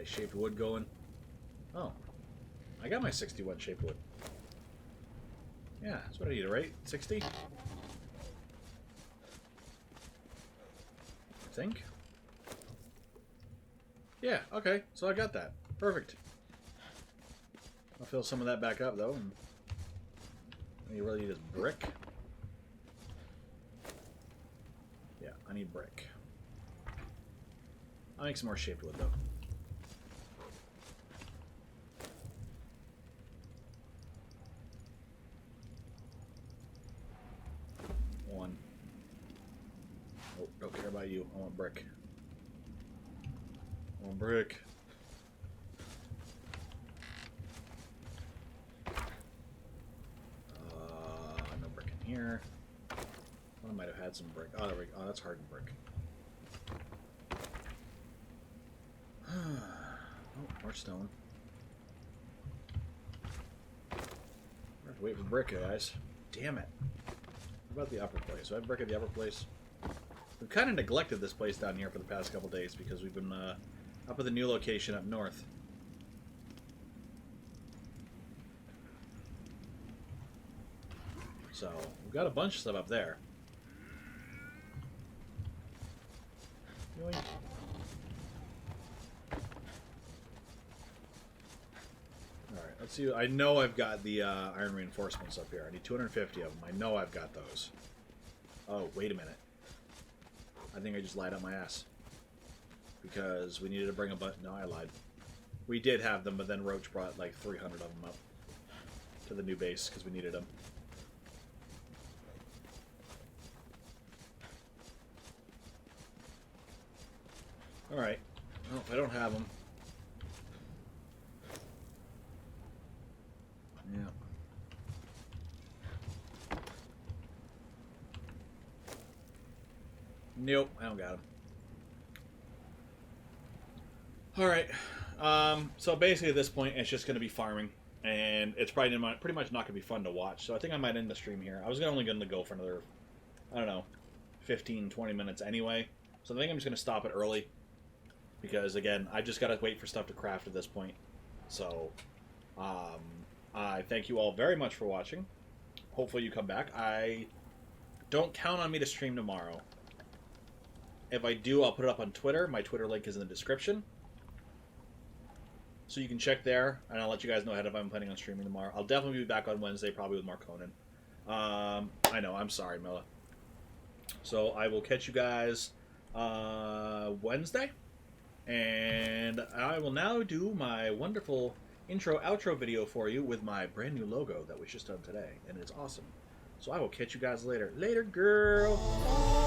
Speaker 1: Shaped wood going. Oh, I got my 61 shaped wood. Yeah, that's what I need, right? 60? I think. Yeah, okay, so I got that. Perfect. I'll fill some of that back up, though. And you really need is brick. Yeah, I need brick. I'll make some more shaped wood, though. Don't care about you. I want brick. I want brick. No brick in here. I might have had some brick. Oh, there we go. Oh, that's hardened brick. Oh, more stone. I have to wait for brick, guys. Damn it. What about the upper place? Do I have brick at the upper place? We've kind of neglected this place down here for the past couple days because we've been up at the new location up north. So, we've got a bunch of stuff up there. Really? Alright, let's see. I know I've got the iron reinforcements up here. I need 250 of them. I know I've got those. Oh, wait a minute. I think I just lied on my ass. Because we needed to bring a bunch... No, I lied. We did have them, but then Roach brought like 300 of them up to the new base because we needed them. Alright. Well, if I don't have them... Yeah. Nope, I don't got them. Alright. So basically at this point, it's just going to be farming. And it's probably pretty much not going to be fun to watch. So I think I might end the stream here. I was only going to go for another, I don't know, 15, 20 minutes anyway. So I think I'm just going to stop it early. Because, again, I just got to wait for stuff to craft at this point. So, I thank you all very much for watching. Hopefully you come back. I don't count on me to stream tomorrow. If I do, I'll put it up on Twitter. My Twitter link is in the description. So you can check there, and I'll let you guys know ahead if I'm planning on streaming tomorrow. I'll definitely be back on Wednesday, probably with more Conan. I know, I'm sorry, Milla. So I will catch you guys Wednesday. And I will now do my wonderful intro-outro video for you with my brand new logo that was just done today. And it's awesome. So I will catch you guys later. Later, girl!